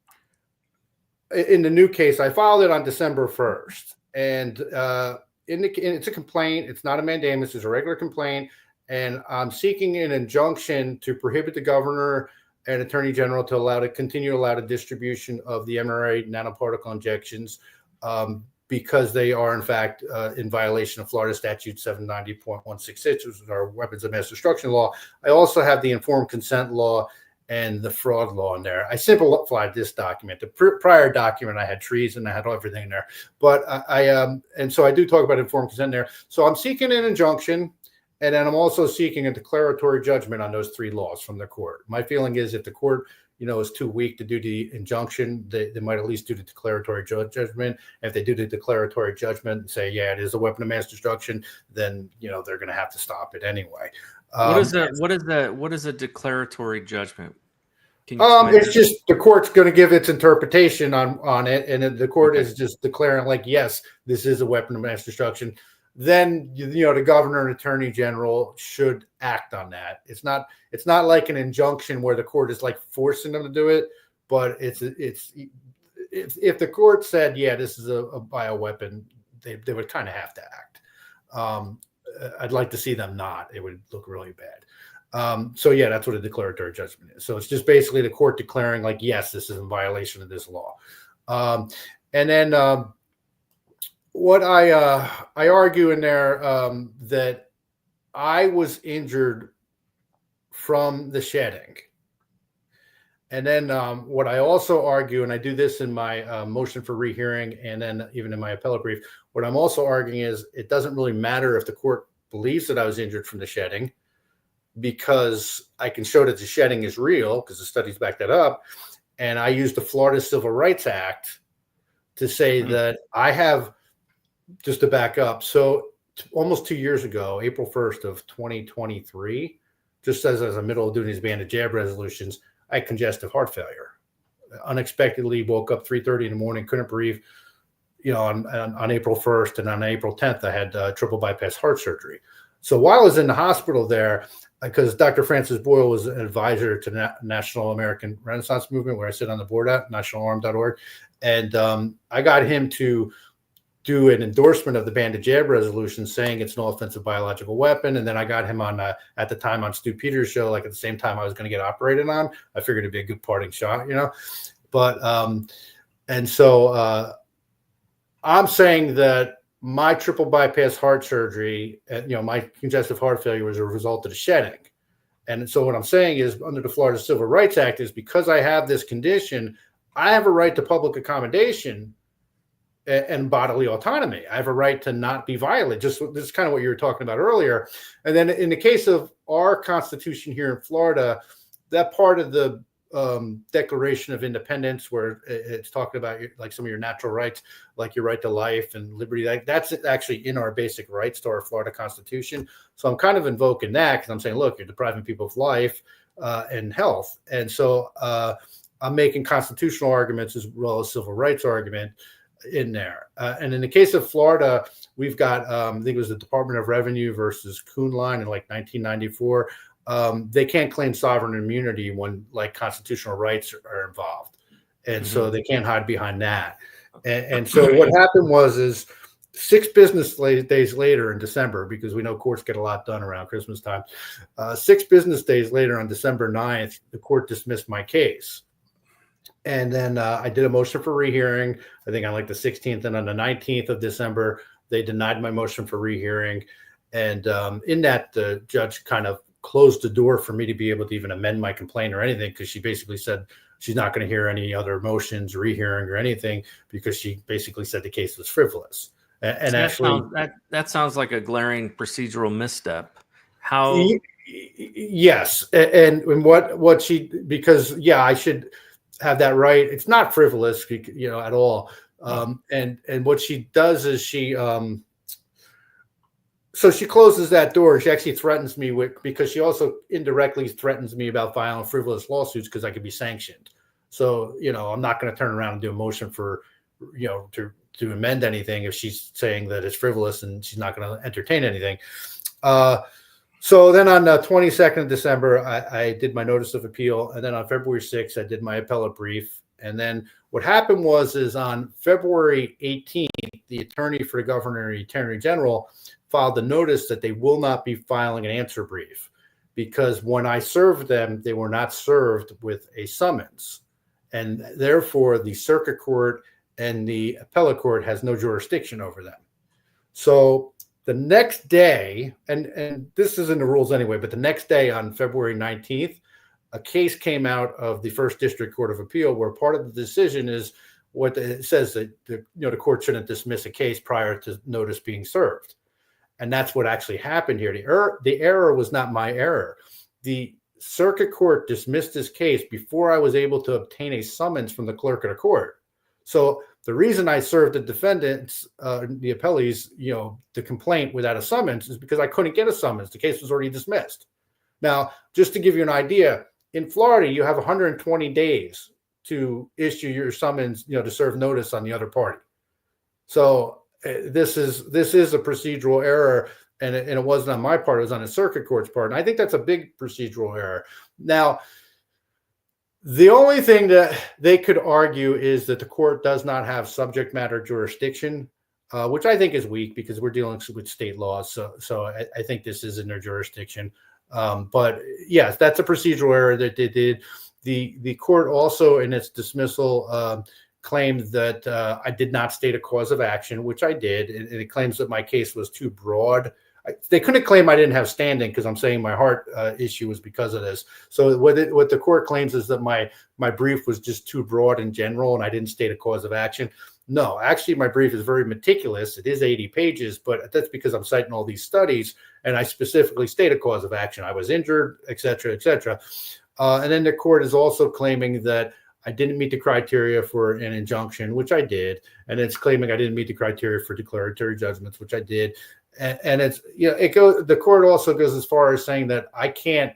the new case, I filed it on December 1st, and it's a complaint. It's not a mandamus. It's a regular complaint, and I'm seeking an injunction to prohibit the governor and attorney general to continue to allow the distribution of the mRNA nanoparticle injections, because they are, in fact, in violation of Florida Statute 790.166, which is our weapons of mass destruction law. I also have the informed consent law and the fraud law in there. I simplified this document. The prior document, I had trees and I had everything in there. But and so I do talk about informed consent there. So I'm seeking an injunction, and then I'm also seeking a declaratory judgment on those three laws from the court. My feeling is if the court is too weak to do the injunction, they might at least do the declaratory judgment. If they do the declaratory judgment and say, yeah, it is a weapon of mass destruction, then, they're going to have to stop it anyway. What is a declaratory judgment? It's just the court's going to give its interpretation on it. And the court is just declaring like, yes, this is a weapon of mass destruction. Then, the governor and attorney general should act on that. It's not like an injunction where the court is like forcing them to do it, but it's if the court said, yeah, this is a bioweapon, they would kind of have to act. I'd like to see them not. It would look really bad. So yeah, that's what a declaratory judgment is. So it's just basically the court declaring like, yes, this is in violation of this law. And then what I argue in there, that I was injured from the shedding. And then what I also argue, and I do this in my motion for rehearing and then even in my appellate brief, what I'm also arguing is it doesn't really matter if the court believes that I was injured from the shedding, because I can show that the shedding is real because the studies back that up. And I use the Florida Civil Rights Act to say that I have, just to back up. So almost 2 years ago, April 1st of 2023, just as a middle of doing these banded jab resolutions, I had congestive heart failure. Unexpectedly woke up 3:30 in the morning, couldn't breathe, on April 1st, and on April 10th, I had triple bypass heart surgery. So while I was in the hospital there, because Dr. Francis Boyle was an advisor to the National American Renaissance Movement, where I sit on the board at nationalarm.org, and I got him to do an endorsement of the banded jab resolution saying it's no offensive biological weapon. And then I got him on, at the time, on Stu Peters' show, like at the same time I was going to get operated on. I figured it'd be a good parting shot, But, and so I'm saying that my triple bypass heart surgery, my congestive heart failure was a result of the shedding. And so what I'm saying is, under the Florida Civil Rights Act, is because I have this condition, I have a right to public accommodation and bodily autonomy. I have a right to not be violated. This is kind of what you were talking about earlier. And then in the case of our Constitution here in Florida, that part of the Declaration of Independence, where it's talking about like some of your natural rights, like your right to life and liberty, that's actually in our basic rights to our Florida Constitution. So I'm kind of invoking that because I'm saying, look, you're depriving people of life and health. And so I'm making constitutional arguments as well as civil rights argument in there. And in the case of Florida, we've got, I think it was the Department of Revenue versus Kuhn line in like 1994. They can't claim sovereign immunity when like constitutional rights are involved. And so they can't hide behind that. And so what happened is 6 business days later in December, because we know courts get a lot done around Christmas time, 6 business days later on December 9th, the court dismissed my case. And then I did a motion for rehearing, I think on like the 16th, and on the 19th of December, they denied my motion for rehearing. And in that, the judge kind of closed the door for me to be able to even amend my complaint or anything, because she basically said she's not going to hear any other motions, rehearing or anything, because she basically said the case was frivolous. And so actually, that sounds like a glaring procedural misstep. How? Yes, and what she, because I should have that right. It's not frivolous, at all. And what she does is she closes that door. She actually threatens me because she also indirectly threatens me about filing frivolous lawsuits because I could be sanctioned. So, I'm not going to turn around and do a motion for, to amend anything if she's saying that it's frivolous and she's not going to entertain anything. So then on the 22nd of December, I did my notice of appeal. And then on February 6th, I did my appellate brief. And then what happened is on February 18th, the attorney for the governor and the attorney general filed a notice that they will not be filing an answer brief, because when I served them, they were not served with a summons. And therefore, the circuit court and the appellate court has no jurisdiction over them. So the next day, and this is in the rules anyway, but the next day on February 19th, a case came out of the First District Court of Appeal where part of the decision is what it says that the court shouldn't dismiss a case prior to notice being served. And that's what actually happened here. The error was not my error. The circuit court dismissed this case before I was able to obtain a summons from the clerk of the court. So the reason I served the defendants, the appellees, the complaint without a summons is because I couldn't get a summons. The case was already dismissed. Now, just to give you an idea, in Florida, you have 120 days to issue your summons, to serve notice on the other party. So this is a procedural error, and it wasn't on my part; it was on the circuit court's part. And I think that's a big procedural error. Now, the only thing that they could argue is that the court does not have subject matter jurisdiction, which I think is weak because we're dealing with state laws. So I think this is in their jurisdiction. But yes, that's a procedural error that they did. The court also, in its dismissal, claimed that I did not state a cause of action, which I did, and it claims that my case was too broad. They couldn't claim I didn't have standing because I'm saying my heart issue was because of this. So what the court claims is that my brief was just too broad in general, and I didn't state a cause of action. No, actually, my brief is very meticulous. It is 80 pages, but that's because I'm citing all these studies, and I specifically state a cause of action. I was injured, et cetera, et cetera. And then the court is also claiming that I didn't meet the criteria for an injunction, which I did. And it's claiming I didn't meet the criteria for declaratory judgments, which I did. And it's, the court also goes as far as saying that I can't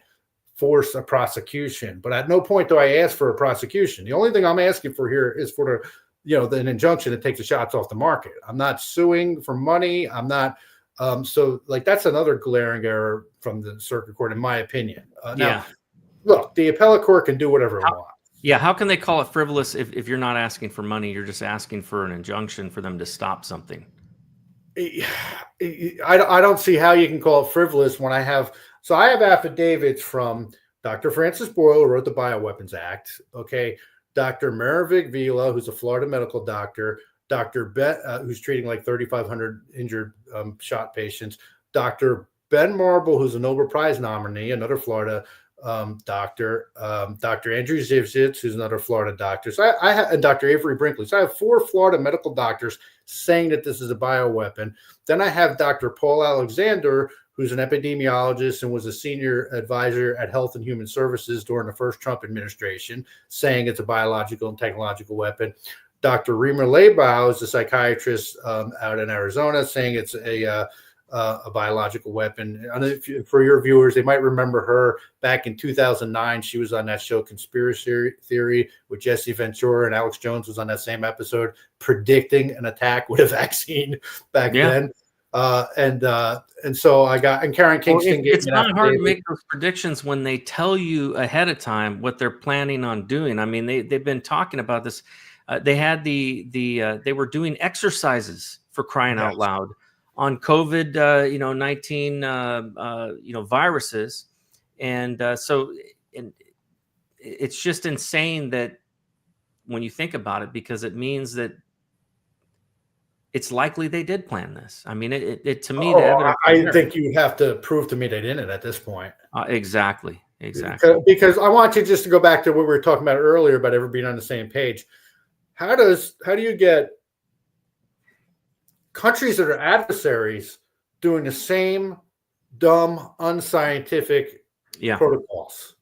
force a prosecution, but at no point do I ask for a prosecution. The only thing I'm asking for here is for an injunction that takes the shots off the market. I'm not suing for money. I'm not. So that's another glaring error from the circuit court, in my opinion. Now, look, the appellate court can do whatever it wants. Yeah. How can they call it frivolous if you're not asking for money? You're just asking for an injunction for them to stop something. I don't see how you can call it frivolous when I have affidavits from Dr. Francis Boyle, who wrote the Bioweapons Act. Okay. Dr. Maravik Vila, who's a Florida medical doctor, Dr. Ben, who's treating like 3,500 injured shot patients, Dr. Ben Marble, who's a Nobel Prize nominee, another Florida doctor, Dr. Andrew Zivzits, who's another Florida doctor. So and Dr. Avery Brinkley. So I have 4 Florida medical doctors saying that this is a bioweapon. Then I have Dr. Paul Alexander, who's an epidemiologist and was a senior advisor at Health and Human Services during the first Trump administration, saying it's a biological and technological weapon. Dr. Reema Leibau is a psychiatrist out in Arizona, saying it's a a biological weapon. For your viewers, they might remember her back in 2009. She was on that show Conspiracy Theory with Jesse Ventura, and Alex Jones was on that same episode predicting an attack with a vaccine back then. And so and Karen Kingston. It's not hard to make those predictions when they tell you ahead of time what they're planning on doing. I mean, they've been talking about this. They had they were doing exercises, for crying out loud, on COVID 19 viruses, and so it's just insane that when you think about it, because it means that it's likely they did plan this. I mean, it to me, the evidence. I think you have to prove to me they didn't at this point. Exactly. Because I want you just to go back to what we were talking about earlier about everybody being on the same page. How do you get countries that are adversaries doing the same dumb, unscientific protocols?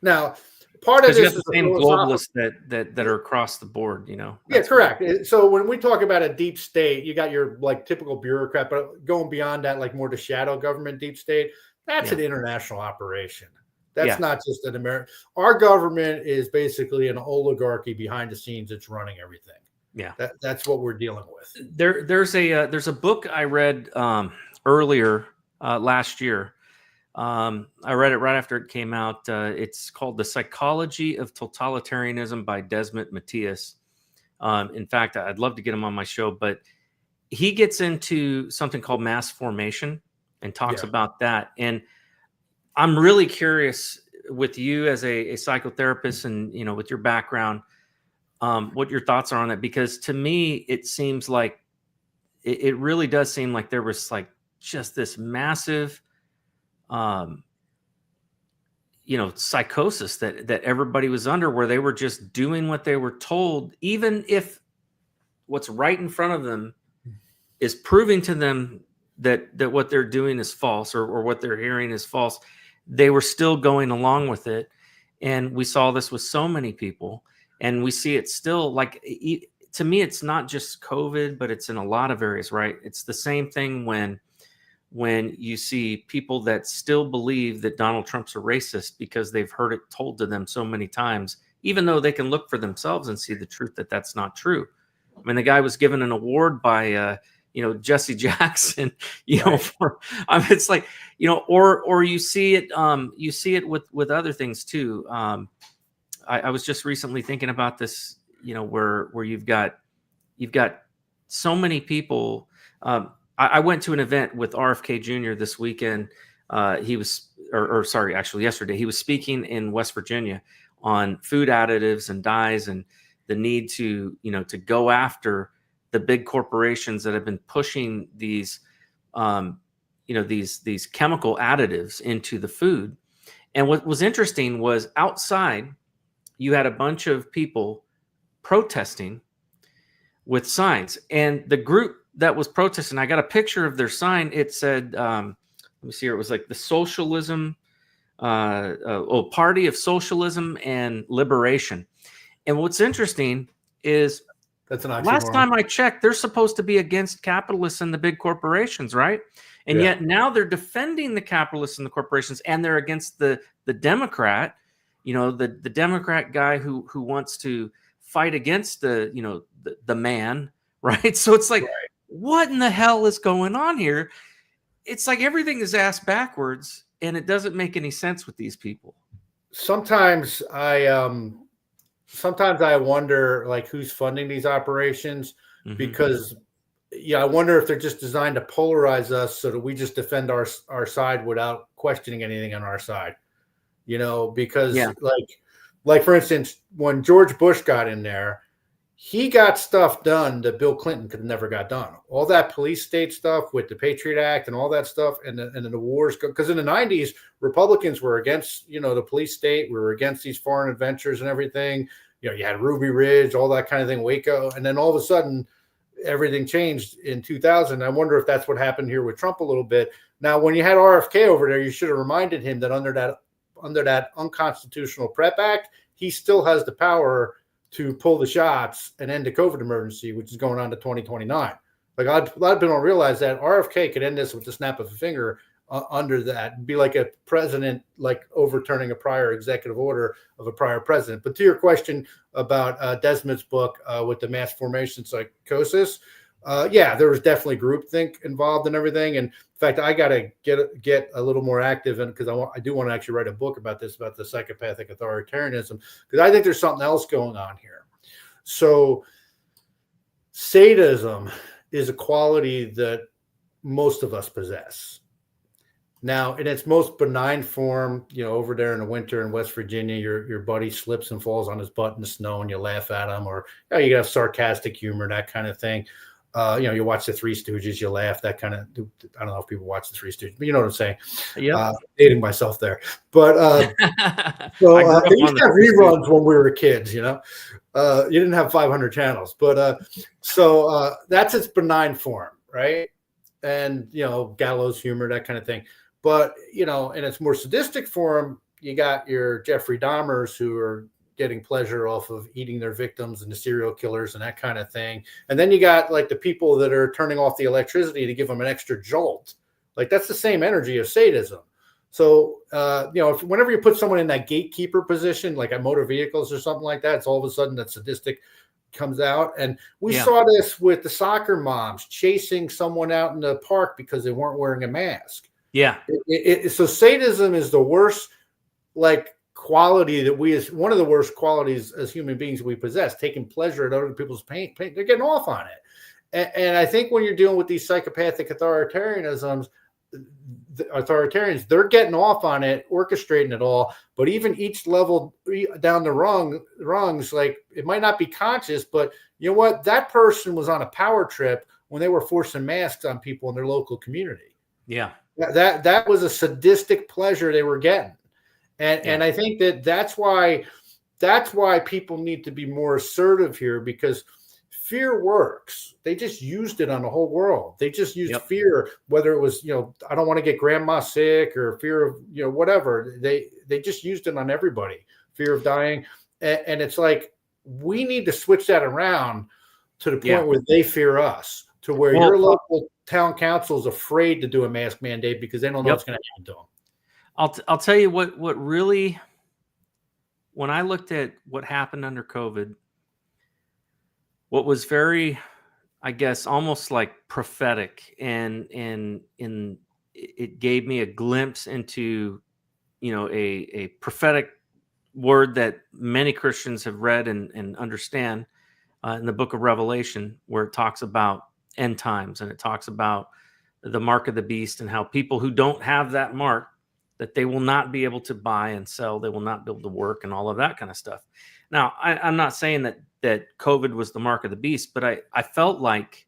Now, part of this is the same globalists that are across the board, Yeah, correct. So when we talk about a deep state, you got your typical bureaucrat, but going beyond that, more the shadow government deep state, that's an international operation. That's not just an American. Our government is basically an oligarchy behind the scenes that's running everything. Yeah, that's what we're dealing with. There's a book I read earlier last year. I read it right after it came out. It's called The Psychology of Totalitarianism by Desmond Matthias. In fact, I'd love to get him on my show, but he gets into something called mass formation and talks about that. And I'm really curious with you as a psychotherapist and, with your background, what your thoughts are on it, because to me, it seems like it really does seem like there was just this massive, psychosis that everybody was under, where they were just doing what they were told, even if what's right in front of them is proving to them that what they're doing is false or what they're hearing is false. They were still going along with it. And we saw this with so many people, and we see it still. To me, it's not just COVID, but it's in a lot of areas, right? It's the same thing when you see people that still believe that Donald Trump's a racist because they've heard it told to them so many times, even though they can look for themselves and see the truth that that's not true. I mean, the guy was given an award by, Jesse Jackson, it's like, or you see it with other things too. I was just recently thinking about this, where you've got so many people. I went to an event with RFK Jr. this weekend. Yesterday, he was speaking in West Virginia on food additives and dyes and the need to go after the big corporations that have been pushing these chemical additives into the food. And what was interesting was outside, you had a bunch of people protesting with signs, and the group that was protesting, I got a picture of their sign. It said, let me see here. It was like the Socialism, Party of Socialism and Liberation. And what's interesting is that's an oxymoron. Last time I checked, they're supposed to be against capitalists and the big corporations, right? And yet now they're defending the capitalists and the corporations, and they're against the Democrat, the Democrat guy who wants to fight against the man, right? So it's like, what in the hell is going on here? It's like everything is ass backwards, and it doesn't make any sense with these people. Sometimes I wonder who's funding these operations, because I wonder if they're just designed to polarize us so that we just defend our side without questioning anything on our side, because for instance, when George Bush got in there, he got stuff done that Bill Clinton could never got done. All that police state stuff with the Patriot Act and all that stuff, and then the wars, because in the 90s, Republicans were against, the police state. We were against these foreign adventures and everything. You had Ruby Ridge, all that kind of thing, Waco, and then all of a sudden, everything changed in 2000. I wonder if that's what happened here with Trump a little bit. Now, when you had RFK over there, you should have reminded him that under that unconstitutional PrEP Act, he still has the power to pull the shots and end the COVID emergency, which is going on to 2029. Like a lot of people don't realize that RFK could end this with the snap of a finger under that and be like a president, like overturning a prior executive order of a prior president. But to your question about Desmond's book with the mass formation psychosis, yeah, there was definitely groupthink involved and everything. And in fact, I got to get a little more active, and because I do want to actually write a book about this, about the psychopathic authoritarianism, because I think there's something else going on here. So sadism is a quality that most of us possess. Now, in its most benign form, over there in the winter in West Virginia, your buddy slips and falls on his butt in the snow and you laugh at him, or you have sarcastic humor, that kind of thing. You watch the Three Stooges, you laugh, that kind of, I don't know if people watch the Three Stooges, but you know what I'm saying? Yeah. Dating myself there. But so they used to have reruns when we were kids, you didn't have 500 channels, but so that's its benign form, right? And, gallows humor, that kind of thing. But, in its more sadistic form, you got your Jeffrey Dahmers who are getting pleasure off of eating their victims, and the serial killers and that kind of thing. And then you got like the people that are turning off the electricity to give them an extra jolt. Like that's the same energy of sadism. So, whenever you put someone in that gatekeeper position, like at motor vehicles or something like that, it's all of a sudden that sadistic comes out. And we saw this with the soccer moms chasing someone out in the park because they weren't wearing a mask. Yeah. So sadism is the worst, quality that one of the worst qualities as human beings we possess, taking pleasure at other people's pain. They're getting off on it. And I think when you're dealing with these psychopathic authoritarians, they're getting off on it, orchestrating it all. But even each level down the rungs, like it might not be conscious, but you know what? That person was on a power trip when they were forcing masks on people in their local community. Yeah. That was a sadistic pleasure they were getting. And I think that's why people need to be more assertive here, because fear works. They just used it on the whole world. They just used fear, whether it was, I don't want to get grandma sick, or fear of, whatever. They just used it on everybody, fear of dying. And it's like, we need to switch that around to the point where they fear us, to where your local town council is afraid to do a mask mandate because they don't know what's going to happen to them. I'll tell you what really, when I looked at what happened under COVID, what was very, I guess, almost like prophetic, and it gave me a glimpse into, a prophetic word that many Christians have read and understand in the book of Revelation, where it talks about end times, and it talks about the mark of the beast, and how people who don't have that mark, that they will not be able to buy and sell, they will not be able to work, and all of that kind of stuff. Now, I'm not saying that COVID was the mark of the beast, but I felt like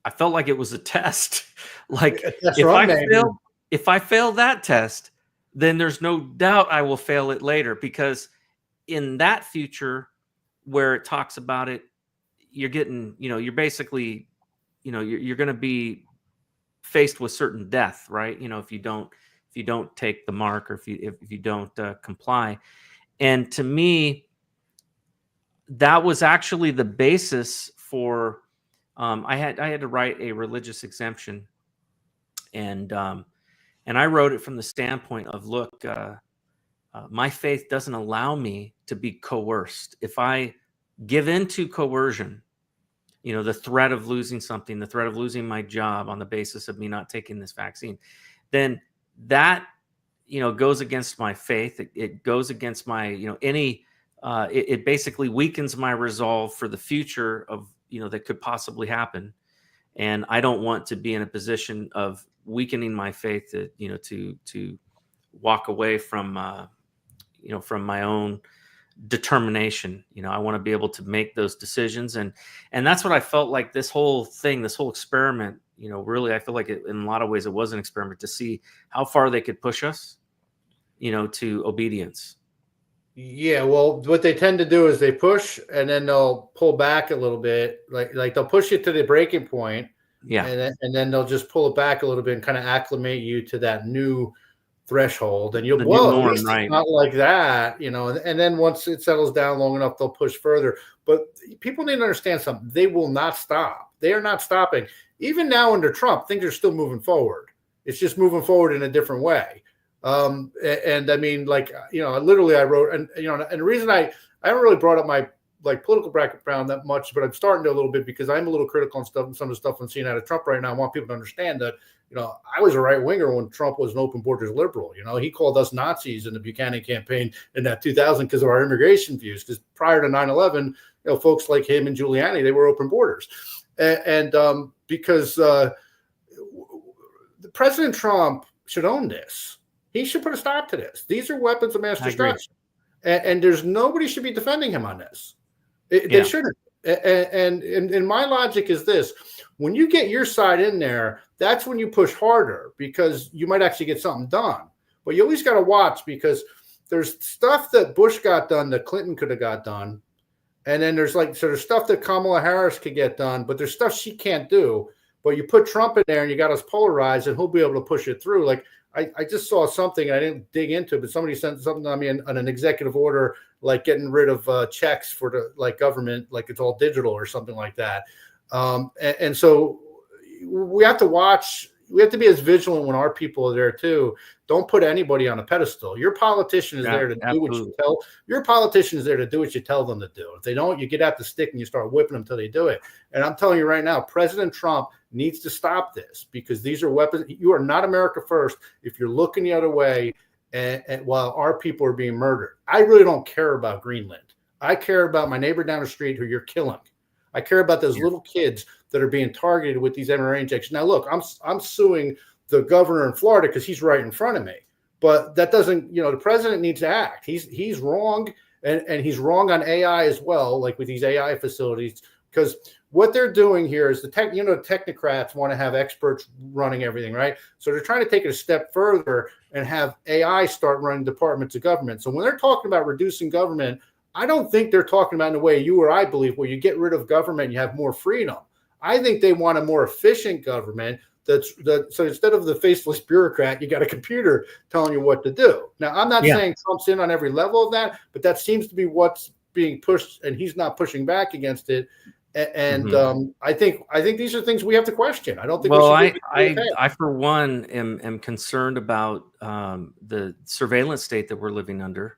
it was a test. Like if I fail that test, then there's no doubt I will fail it later, because in that future where it talks about it, you're getting, you're basically, you're going to be faced with certain death, right? If you don't take the mark, or if you don't comply. And to me, that was actually the basis for, I had to write a religious exemption, and I wrote it from the standpoint of, look, my faith doesn't allow me to be coerced. If I give into coercion, the threat of losing something, the threat of losing my job on the basis of me not taking this vaccine, then that, goes against my faith. It goes against my, it basically weakens my resolve for the future of, that could possibly happen. And I don't want to be in a position of weakening my faith to walk away from, from my own determination. I want to be able to make those decisions. And that's what I felt like this whole thing, this whole experiment, really, I feel like in a lot of ways it was an experiment to see how far they could push us, to obedience. Yeah, well, what they tend to do is they push and then they'll pull back a little bit, like they'll push you to the breaking point, and then they'll just pull it back a little bit and kind of acclimate you to that new threshold, and you'll norm, right? Not like that, and then once it settles down long enough, they'll push further. But people need to understand something: they will not stop. They are not stopping. even now under Trump, things are still moving forward. It's just moving forward in a different way. And I mean, like, literally I wrote, and the reason I haven't really brought up my political background that much, but I'm starting to a little bit because I'm a little critical on some of the stuff I'm seeing out of Trump right now. I want people to understand that, I was a right winger when Trump was an open borders liberal. He called us Nazis in the Buchanan campaign in that 2000 because of our immigration views. Because prior to 9/11, folks like him and Giuliani, they were open borders. Because President Trump should own this. He should put a stop to this. These are weapons of mass destruction. And there's nobody should be defending him on this. They shouldn't. And my logic is this: when you get your side in there, that's when you push harder because you might actually get something done. But you always got to watch because there's stuff that Bush got done that Clinton could have got done. And then there's stuff that Kamala Harris could get done, but there's stuff she can't do. But you put Trump in there and you got us polarized and he'll be able to push it through. Like I just saw something, and I didn't dig into it, but somebody sent something to me on an executive order, like getting rid of checks for the government, like it's all digital or something like that. And so we have to watch. We have to be as vigilant when our people are there too. Don't put anybody on a pedestal. Your politician is there to do what you tell. Your politician is there to do what you tell them to do. If they don't, you get out the stick and you start whipping them until they do it. And I'm telling you right now, President Trump needs to stop this because these are weapons. You are not America first if you're looking the other way and while our people are being murdered. I really don't care about Greenland. I care about my neighbor down the street who you're killing. I care about those little kids that are being targeted with these mRNA injections. Now, look, I'm suing the governor in Florida because he's right in front of me. But that doesn't, the president needs to act. He's wrong, and he's wrong on AI as well, like with these AI facilities, because what they're doing here is technocrats want to have experts running everything, right? So they're trying to take it a step further and have AI start running departments of government. So when they're talking about reducing government, I don't think they're talking about in the way you or I believe, where you get rid of government and you have more freedom. I think they want a more efficient government so instead of the faceless bureaucrat, you got a computer telling you what to do. Now, I'm not saying Trump's in on every level of that, but that seems to be what's being pushed, and he's not pushing back against it. And I think these are things we have to question. I don't think. Well, I for one am concerned about the surveillance state that we're living under.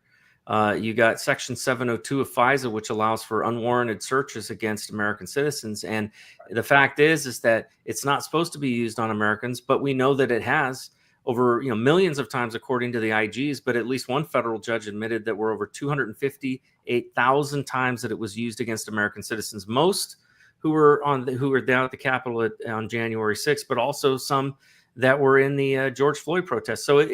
You got Section 702 of FISA, which allows for unwarranted searches against American citizens. And the fact is that it's not supposed to be used on Americans, but we know that it has over millions of times, according to the IGs. But at least one federal judge admitted that we're over 258,000 times that it was used against American citizens. Most who were down at the Capitol on January 6th, but also some that were in the George Floyd protests. So it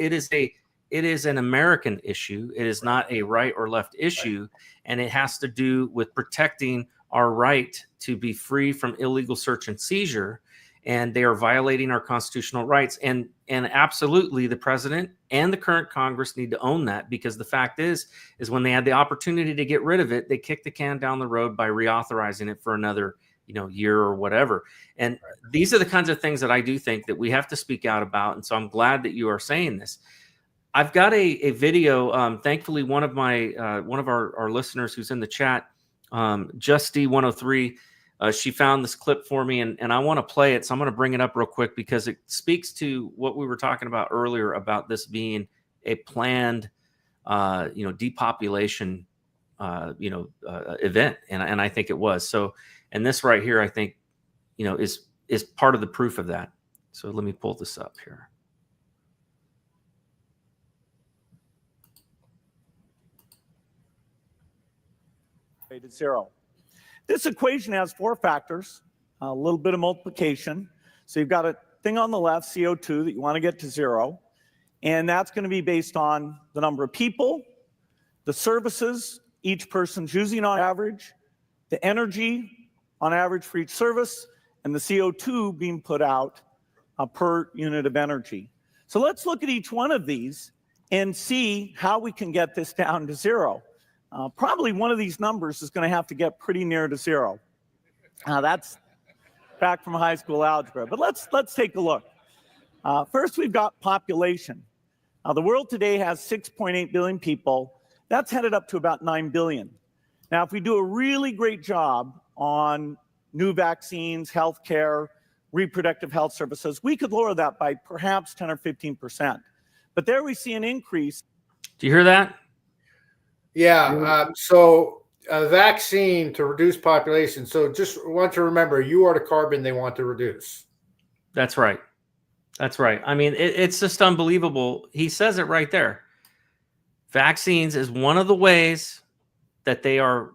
is an American issue. It is not a right or left issue, and it has to do with protecting our right to be free from illegal search and seizure. And they are violating our constitutional rights. And absolutely, the president and the current Congress need to own that, because the fact is when they had the opportunity to get rid of it, they kicked the can down the road by reauthorizing it for another year or whatever. And these are the kinds of things that I do think that we have to speak out about. And so I'm glad that you are saying this. I've got a video. Thankfully, one of our listeners who's in the chat, Justy103, she found this clip for me, and I want to play it. So I'm going to bring it up real quick because it speaks to what we were talking about earlier about this being a planned, depopulation, event, and I think it was. So, and this right here, I think, is part of the proof of that. So let me pull this up here. To zero. This equation has four factors, a little bit of multiplication. So you've got a thing on the left, CO2, that you want to get to zero. And that's going to be based on the number of people, the services each person's using on average, the energy on average for each service, and the CO2 being put out per unit of energy. So let's look at each one of these and see how we can get this down to zero. Probably one of these numbers is going to have to get pretty near to zero. That's back from high school algebra. But let's take a look. First, we've got population. The world today has 6.8 billion people. That's headed up to about 9 billion. Now, if we do a really great job on new vaccines, healthcare, reproductive health services. We could lower that by perhaps 10 or 15%. But there we see an increase. Do you hear that? Yeah. So a vaccine to reduce population. So just want to remember, you are the carbon they want to reduce. That's right. That's right. I mean, it's just unbelievable. He says it right there. Vaccines is one of the ways that they are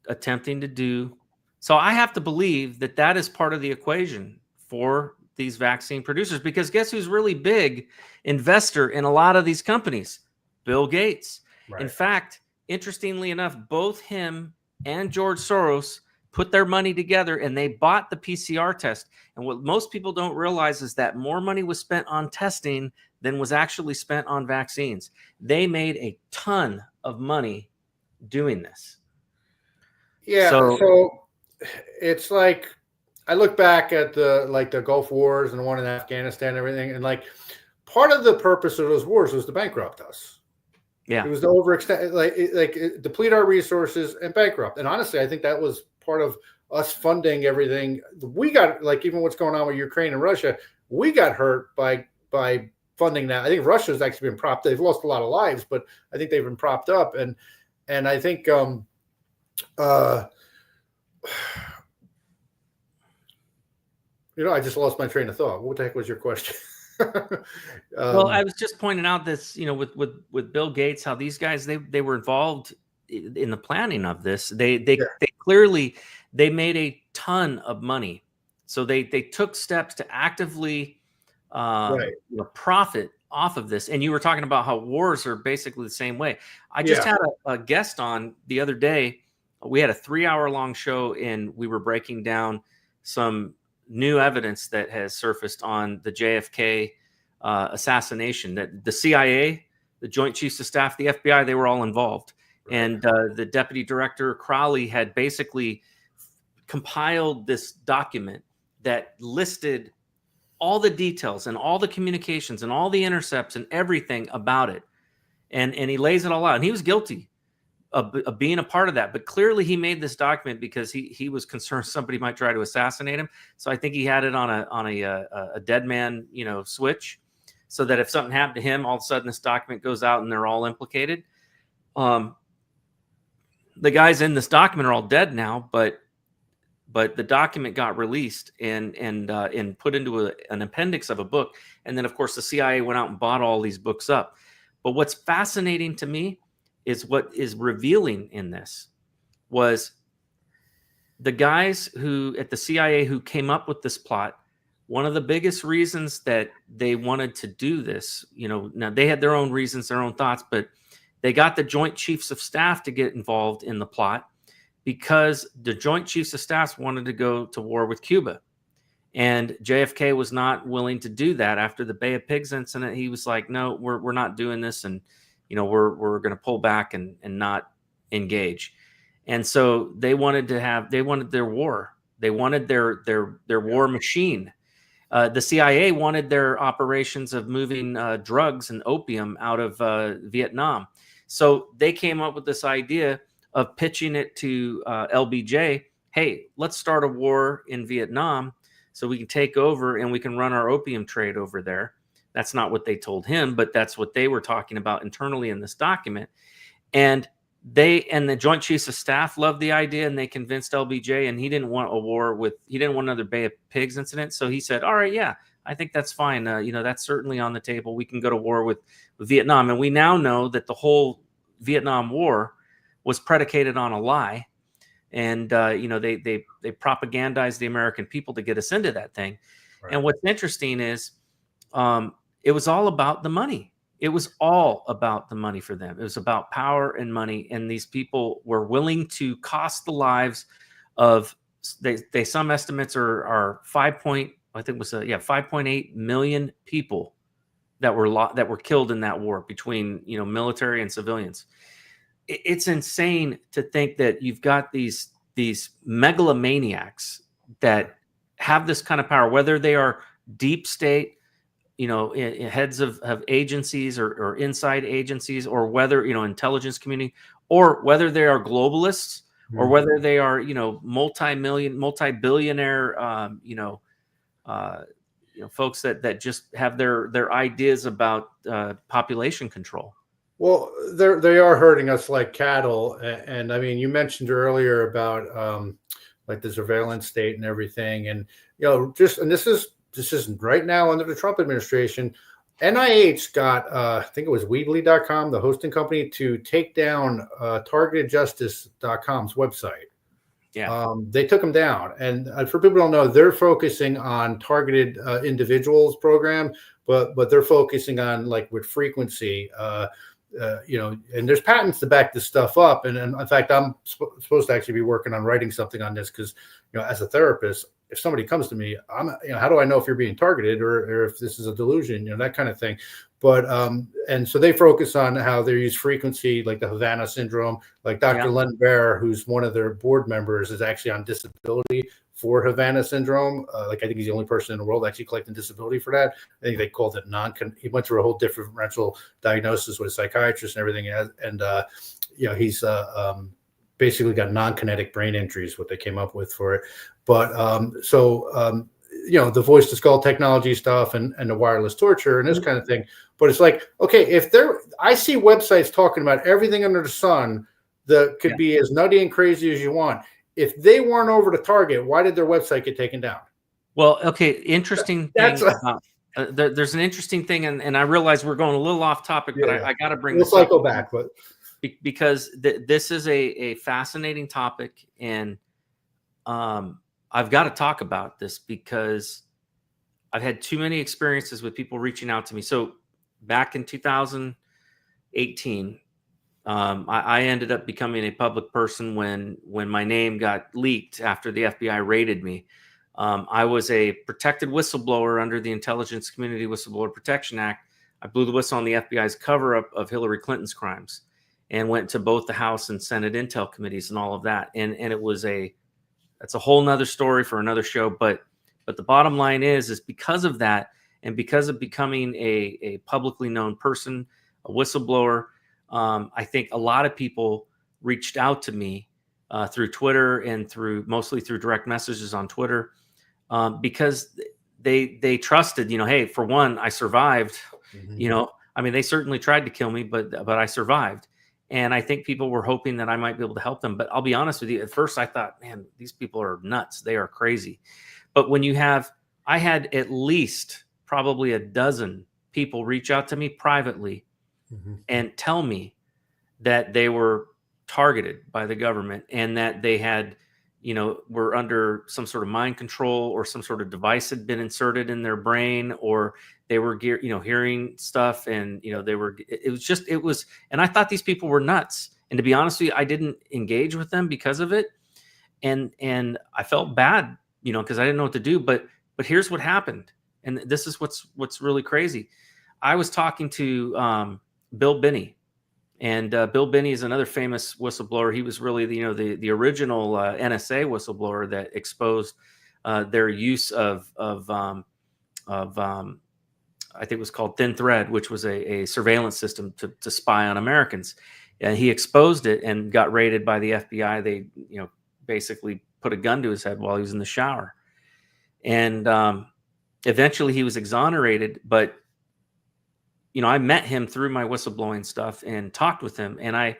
attempting to do. So I have to believe that that is part of the equation for these vaccine producers, because guess who's really big investor in a lot of these companies? Bill Gates. Right. In fact, interestingly enough, both him and George Soros put their money together and they bought the PCR test. And what most people don't realize is that more money was spent on testing than was actually spent on vaccines. They made a ton of money doing this. Yeah. So it's like, I look back at the Gulf Wars and the one in Afghanistan and everything. And like part of the purpose of those wars was to bankrupt us. Yeah. It was to overextend, deplete our resources and bankrupt. And honestly, I think that was part of us funding everything. We got, like, even what's going on with Ukraine and Russia, we got hurt by funding that. I think Russia's actually been propped. They've lost a lot of lives, but I think they've been propped up. And I think, I just lost my train of thought. What the heck was your question? Well, I was just pointing out this, with Bill Gates, how these guys, they were involved in the planning of this. They clearly, they made a ton of money. So they took steps to actively profit off of this. And you were talking about how wars are basically the same way. I just had a guest on the other day. We had a 3-hour-long show and we were breaking down some new evidence that has surfaced on the JFK assassination, that the CIA, the Joint Chiefs of Staff, the FBI, they were all involved. And the deputy director, Crowley, had basically compiled this document that listed all the details and all the communications and all the intercepts and everything about it. And he lays it all out. And he was guilty of being a part of that. But clearly he made this document because he was concerned somebody might try to assassinate him. So I think he had it on a dead man, switch, so that if something happened to him, all of a sudden this document goes out and they're all implicated. The guys in this document are all dead now, but the document got released and put into an appendix of a book. And then of course the CIA went out and bought all these books up. But what's fascinating to me is what is revealing in this was the guys who at the CIA who came up with this plot. One of the biggest reasons that they wanted to do this, now they had their own reasons, their own thoughts, but they got the Joint Chiefs of Staff to get involved in the plot because the Joint Chiefs of Staff wanted to go to war with Cuba. And JFK was not willing to do that. After the Bay of Pigs incident, he was like, no, we're not doing this. And, we're going to pull back and not engage. And so they wanted their war. They wanted their war machine. The CIA wanted their operations of moving drugs and opium out of Vietnam. So they came up with this idea of pitching it to LBJ. Hey, let's start a war in Vietnam so we can take over and we can run our opium trade over there. That's not what they told him, but that's what they were talking about internally in this document. And the Joint Chiefs of Staff loved the idea, and they convinced LBJ, and he didn't want another Bay of Pigs incident. So he said, all right, yeah, I think that's fine. That's certainly on the table. We can go to war with Vietnam. And we now know that the whole Vietnam War was predicated on a lie. And, they propagandized the American people to get us into that thing. Right. And what's interesting is it was all about the money. It was all about the money for them. It was about power and money. And these people were willing to cost the lives of, some estimates are 5.8 million people that were killed in that war between, military and civilians. It's insane to think that you've got these megalomaniacs that have this kind of power, whether they are deep state, heads of agencies or inside agencies, or whether, intelligence community, or whether they are globalists, or whether they are, multi-billionaire, folks that just have their ideas about population control. Well, they are hurting us like cattle. And I mean, you mentioned earlier about like the surveillance state and everything. And, and this is right now under the Trump administration. NIH got, I think it was Weebly.com, the hosting company, to take down targetedjustice.com's website. Yeah. They took them down. And for people who don't know, they're focusing on targeted individuals program, but they're focusing on like with frequency, and there's patents to back this stuff up. And in fact, I'm supposed to actually be working on writing something on this because, as a therapist, if somebody comes to me, how do I know if you're being targeted or if this is a delusion, that kind of thing. But and so they focus on how they use frequency, like the Havana syndrome, like Dr. Len Bear, who's one of their board members, is actually on disability for Havana syndrome. I think he's the only person in the world actually collecting disability for that. I think they called it he went through a whole differential diagnosis with a psychiatrist and everything. And he's basically got non-kinetic brain injuries, what they came up with for it. But the voice to skull technology stuff and the wireless torture and this kind of thing. But it's like, okay, I see websites talking about everything under the sun that could be as nutty and crazy as you want. If they weren't over the target, why did their website get taken down? Well, okay, interesting thing. There's an interesting thing, and I realize we're going a little off topic, but I got to bring this up. We'll cycle back, but because this is a fascinating topic, and I've got to talk about this because I've had too many experiences with people reaching out to me. So back in 2018, I ended up becoming a public person when my name got leaked after the FBI raided me. I was a protected whistleblower under the Intelligence Community Whistleblower Protection Act. I blew the whistle on the FBI's cover-up of Hillary Clinton's crimes and went to both the House and Senate Intel committees and all of that. And that's a whole nother story for another show. But the bottom line is because of that, and because of becoming a publicly known person, a whistleblower, I think a lot of people reached out to me through Twitter and mostly through direct messages on Twitter because they trusted, hey, for one, I survived. Mm-hmm. They certainly tried to kill me, but I survived. And I think people were hoping that I might be able to help them. But I'll be honest with you, at first I thought, man, these people are nuts. They are crazy. But when I had at least probably a dozen people reach out to me privately and tell me that they were targeted by the government and that they had, were under some sort of mind control or some sort of device had been inserted in their brain, or they were, hearing stuff and, it was, and I thought these people were nuts. And to be honest with you, I didn't engage with them because of it. And I felt bad, because I didn't know what to do, but here's what happened. And this is what's really crazy. I was talking to Bill Binney, and Bill Binney is another famous whistleblower. He was really the original NSA whistleblower that exposed their use of I think it was called Thin Thread, which was a surveillance system to spy on Americans. And he exposed it and got raided by the FBI. They basically put a gun to his head while he was in the shower, and eventually he was exonerated. But I met him through my whistleblowing stuff and talked with him. And I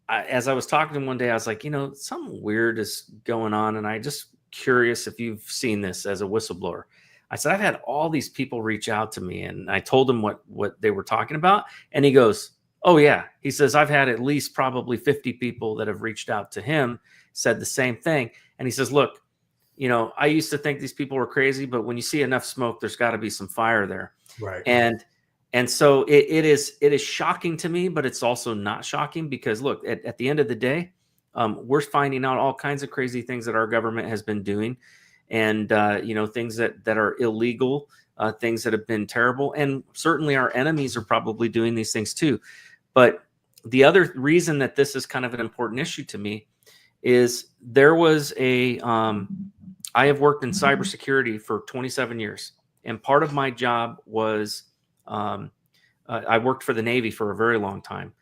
as I was talking to him one day, I was like, something weird is going on. And I just curious if you've seen this as a whistleblower. I said, I've had all these people reach out to me, and I told him what they were talking about. And he goes, oh yeah. He says, I've had at least probably 50 people that have reached out to him, said the same thing. And he says, look, I used to think these people were crazy, but when you see enough smoke, there's got to be some fire there. Right. And so it is shocking to me, but it's also not shocking because look, at the end of the day, we're finding out all kinds of crazy things that our government has been doing, and things that are illegal, things that have been terrible, and certainly our enemies are probably doing these things too. But the other reason that this is kind of an important issue to me is there was I have worked in cybersecurity for 27 years, and part of my job was I worked for the Navy for a very long time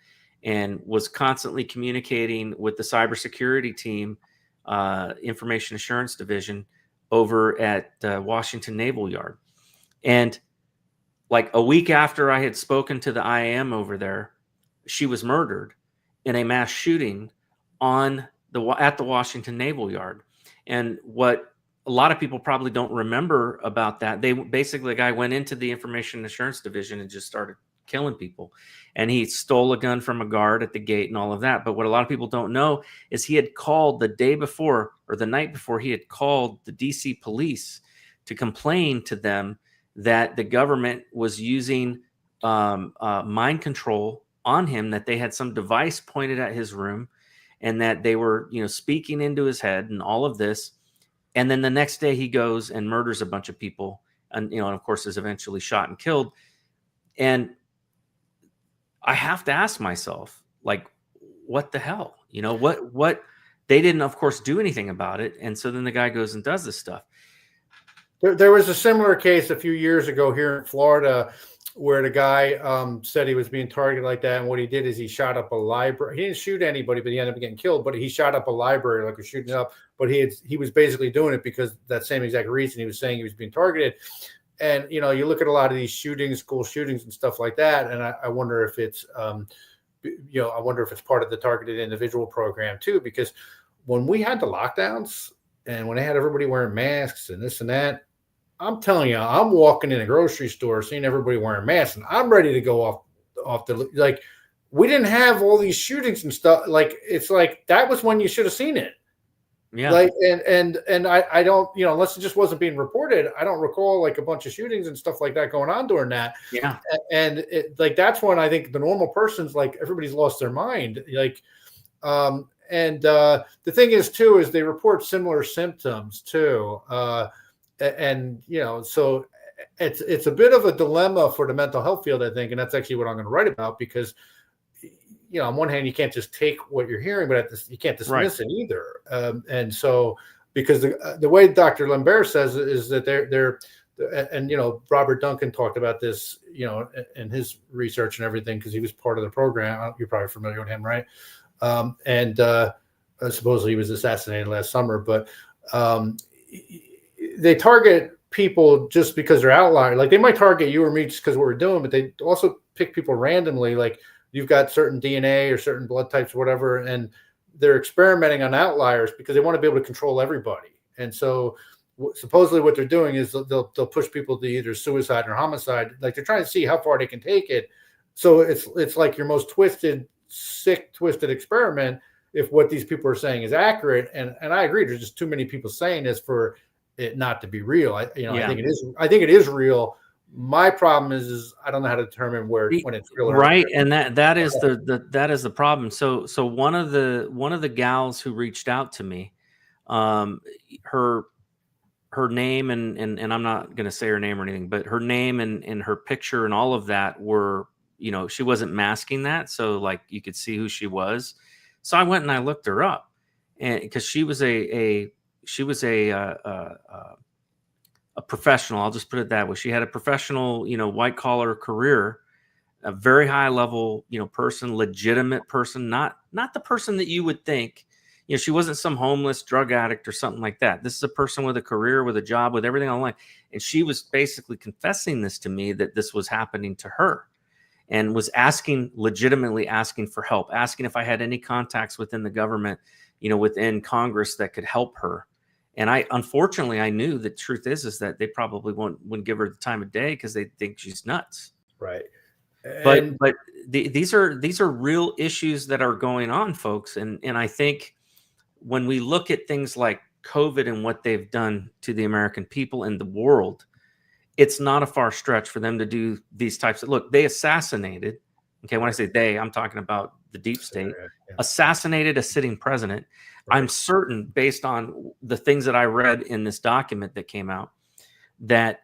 and was constantly communicating with the cybersecurity team, information assurance division, over at Washington Naval Yard. And like a week after I had spoken to the IAM over there, she was murdered in a mass shooting at the Washington Naval Yard. And what a lot of people probably don't remember about that, the guy went into the Information Assurance Division and just started killing people. And he stole a gun from a guard at the gate and all of that. But what a lot of people don't know is he had called the day before, or the night before, he had called the DC police to complain to them that the government was using mind control on him, that they had some device pointed at his room, and that they were, speaking into his head and all of this. And then the next day he goes and murders a bunch of people, and of course is eventually shot and killed. And I have to ask myself, like, what the hell? What they didn't, of course, do anything about it. And so then the guy goes and does this stuff. There was a similar case a few years ago here in Florida where the guy said he was being targeted like that. And what he did is he shot up a library. He didn't shoot anybody, but he ended up getting killed. But he shot up a library, like a shooting up. But he was basically doing it because that same exact reason. He was saying he was being targeted. And, you look at a lot of these shootings, school shootings and stuff like that. And I wonder if it's, I wonder if it's part of the targeted individual program too, because when we had the lockdowns and when they had everybody wearing masks and this and that, I'm telling you, I'm walking in a grocery store, seeing everybody wearing masks, and I'm ready to go off the, like, we didn't have all these shootings and stuff. Like, it's like, that was when you should have seen it. Yeah. Like, and I don't, unless it just wasn't being reported, I don't recall like a bunch of shootings and stuff like that going on during that. Yeah. And that's when I think the normal person's like, everybody's lost their mind. Like, the thing is too, is they report similar symptoms too. So it's a bit of a dilemma for the mental health field, I think. And that's actually what I'm going to write about, because on one hand, you can't just take what you're hearing, but you can't dismiss it either. And so, because the way Dr. Lambert says it is that they're and Robert Duncan talked about this, in his research and everything, because he was part of the program. You're probably familiar with him, right? Supposedly he was assassinated last summer, but they target people just because they're outliers. Like, they might target you or me just because what we're doing, but they also pick people randomly. Like, you've got certain DNA or certain blood types or whatever, and they're experimenting on outliers because they want to be able to control everybody. And so supposedly what they're doing is they'll push people to either suicide or homicide. Like, they're trying to see how far they can take it. So it's like your most twisted experiment if what these people are saying is accurate. And I agree, there's just too many people saying this for it not to be real. I think it is real. My problem is I don't know how to determine when it's real or right, not. and that is the problem. So one of the gals who reached out to me, her name and I'm not going to say her name or anything, but her name and her picture and all of that were, she wasn't masking that, so like you could see who she was. So I went and I looked her up, and because she was a professional, I'll just put it that way. She had a professional, white collar career, a very high level, person, legitimate person, not the person that you would think. She wasn't some homeless drug addict or something like that. This is a person with a career, with a job, with everything online. And she was basically confessing this to me, that this was happening to her, and was legitimately asking for help, asking if I had any contacts within the government, within Congress that could help her. And unfortunately, I knew the truth is that they probably wouldn't give her the time of day because they think she's nuts. Right. But these are real issues that are going on, folks. And I think when we look at things like COVID and what they've done to the American people and the world, it's not a far stretch for them to do these types of, look, they assassinated. Okay. When I say they, I'm talking about the deep state, assassinated a sitting president. Right. I'm certain, based on the things that I read in this document that came out, that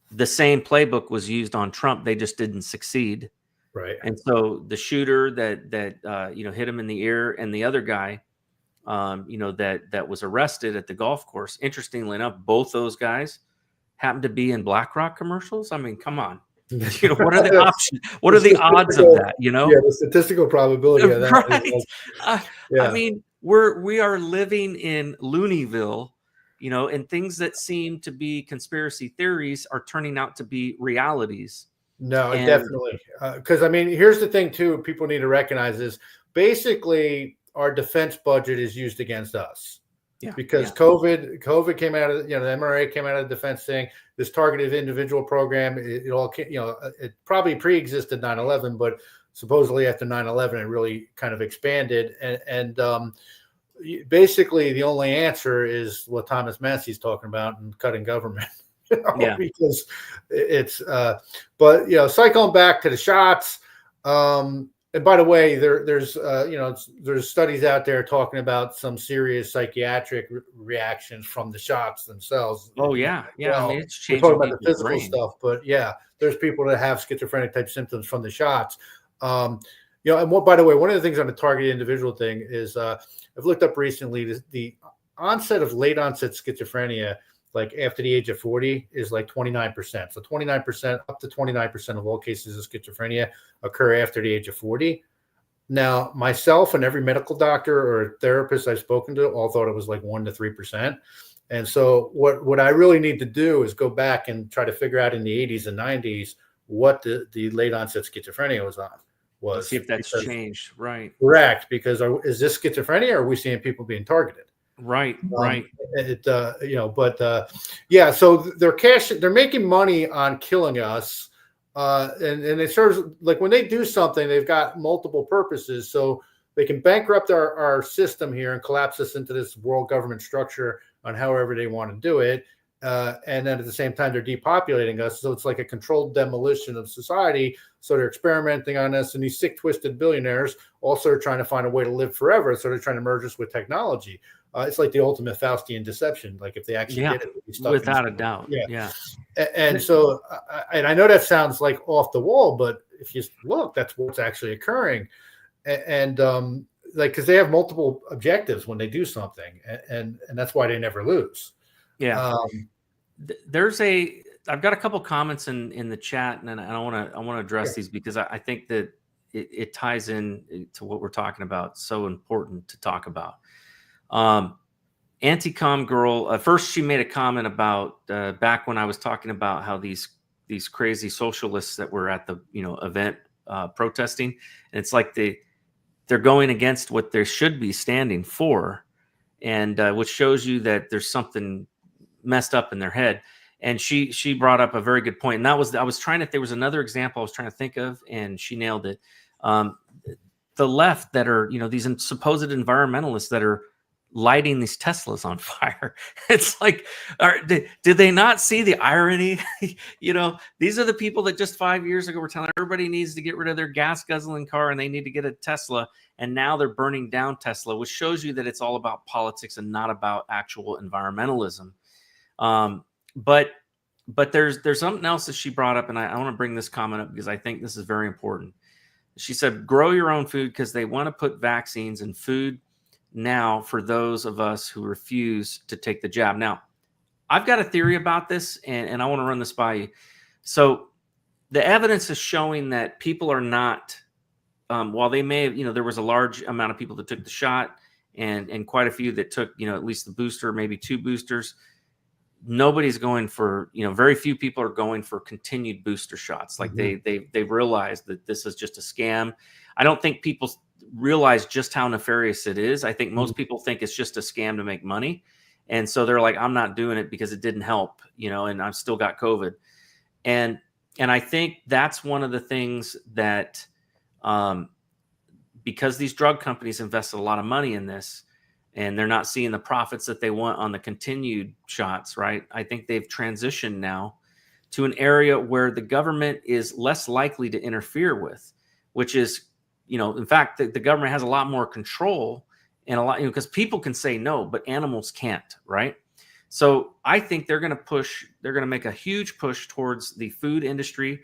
the same playbook was used on Trump. They just didn't succeed. Right. And so the shooter that hit him in the ear, and the other guy, that was arrested at the golf course. Interestingly enough, both those guys happened to be in BlackRock commercials. I mean, come on. What are the options? What are the odds of that? Yeah, the statistical probability of that. Right. I mean, we are living in Looneyville, and things that seem to be conspiracy theories are turning out to be realities. No, definitely. Because I mean, here's the thing too, people need to recognize is basically our defense budget is used against us. Yeah, because COVID came out of, the mRNA came out of the defense thing. This targeted individual program, it all, it probably pre-existed 9/11, but supposedly after 9/11, it really kind of expanded. And basically the only answer is what Thomas Massey's talking about and cutting government. Because it's, but cycling back to the shots. And by the way, there's studies out there talking about some serious psychiatric reactions from the shots themselves. Oh yeah. I mean, it's changing. We're talking about the physical stuff, but yeah, there's people that have schizophrenic type symptoms from the shots. And by the way, one of the things on the targeted individual thing is I've looked up recently the onset of late onset schizophrenia, like after the age of 40, is like 29%. So 29%, up to 29% of all cases of schizophrenia occur after the age of 40. Now, myself and every medical doctor or therapist I've spoken to all thought it was like 1 to 3%. And so what I really need to do is go back and try to figure out in the 80s and 90s what the late onset schizophrenia was. Let's see if that's changed. Right. Correct. Because is this schizophrenia, or are we seeing people being targeted? Right. Yeah. So they're making money on killing us, and it serves, like, when they do something, they've got multiple purposes. So they can bankrupt our system here and collapse us into this world government structure on however they want to do it, and then at the same time they're depopulating us. So it's like a controlled demolition of society. So they're experimenting on us, and these sick, twisted billionaires also are trying to find a way to live forever. So they're trying to merge us with technology. It's like the ultimate Faustian deception. Like if they actually did it, without a doubt. Yeah. And so, and I know that sounds like off the wall, but if you look, that's what's actually occurring. And like, because they have multiple objectives when they do something, and that's why they never lose. Yeah. I've got a couple comments in the chat, and I want to address these because I think that it ties in to what we're talking about. So important to talk about. Anti-com girl, first she made a comment about back when I was talking about how these crazy socialists that were at the event protesting, and it's like they're going against what they should be standing for, and which shows you that there's something messed up in their head. And she brought up a very good point, and that was, I was trying to, there was another example I was trying to think of, and she nailed it. The left that are these supposed environmentalists that are lighting these Teslas on fire. It's like, did they not see the irony? These are the people that just 5 years ago were telling everybody needs to get rid of their gas guzzling car and they need to get a Tesla. And now they're burning down Tesla, which shows you that it's all about politics and not about actual environmentalism. But there's something else that she brought up, and I want to bring this comment up because I think this is very important. She said, grow your own food because they want to put vaccines in food now for those of us who refuse to take the jab. Now, I've got a theory about this, and I want to run this by you. So the evidence is showing that people are not, while they may have, there was a large amount of people that took the shot and quite a few that took, at least the booster, maybe 2 boosters. Nobody's going for, very few people are going for continued booster shots. Like they realized that this is just a scam. I don't think people realize just how nefarious it is. I think most people think it's just a scam to make money. And so they're like, I'm not doing it because it didn't help, and I've still got COVID. And I think that's one of the things that, because these drug companies invested a lot of money in this, and they're not seeing the profits that they want on the continued shots, right? I think they've transitioned now to an area where the government is less likely to interfere with, which is, in fact, the government has a lot more control and a lot, because people can say no, but animals can't, right? So I think they're going to make a huge push towards the food industry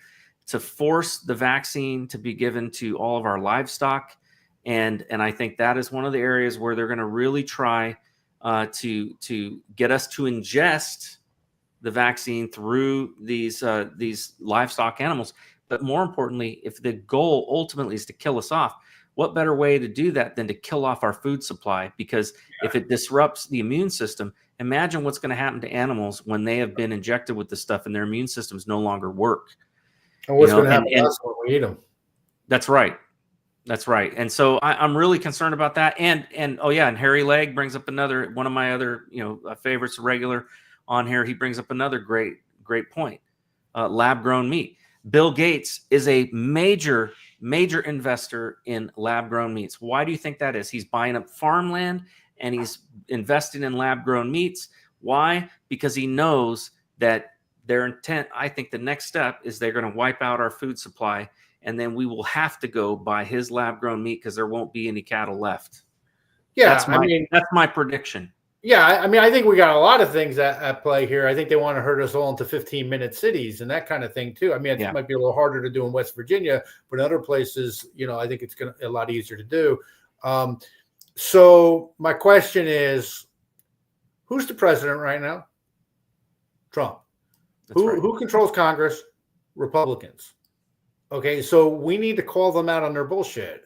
to force the vaccine to be given to all of our livestock. And I think that is one of the areas where they're going to really try to get us to ingest the vaccine through these livestock animals. But more importantly, if the goal ultimately is to kill us off, what better way to do that than to kill off our food supply? Because if it disrupts the immune system, imagine what's going to happen to animals when they have been injected with this stuff and their immune systems no longer work. And what's going to happen to us when we eat them? That's right. That's right. And so I'm really concerned about that. And oh yeah, and Harry Legg brings up another one of my other favorites, regular on here. He brings up another great point: lab grown meat. Bill Gates is a major investor in lab grown meats. Why do you think that is? He's buying up farmland and he's investing in lab grown meats. Why? Because he knows that their intent, I think the next step is they're going to wipe out our food supply, and then we will have to go buy his lab grown meat because there won't be any cattle left. Yeah, that's my prediction. Yeah, I mean, I think we got a lot of things at play here. I think they want to herd us all into 15-minute cities and that kind of thing too. I mean, it might be a little harder to do in West Virginia, but in other places, I think it's going to be a lot easier to do. So my question is, who's the president right now? Trump. Who controls Congress? Republicans. Okay, so we need to call them out on their bullshit.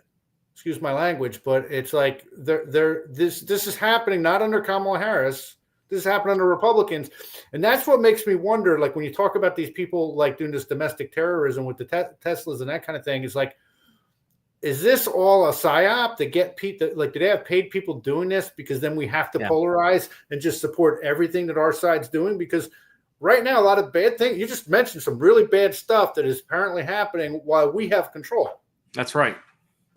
Excuse my language, but it's like this is happening not under Kamala Harris. This is happening under Republicans. And that's what makes me wonder, like when you talk about these people like doing this domestic terrorism with the Teslas and that kind of thing, it's like, is this all a psyop to get people? Like, do they have paid people doing this because then we have to polarize and just support everything that our side's doing? Because right now, a lot of bad things. You just mentioned some really bad stuff that is apparently happening while we have control. That's right.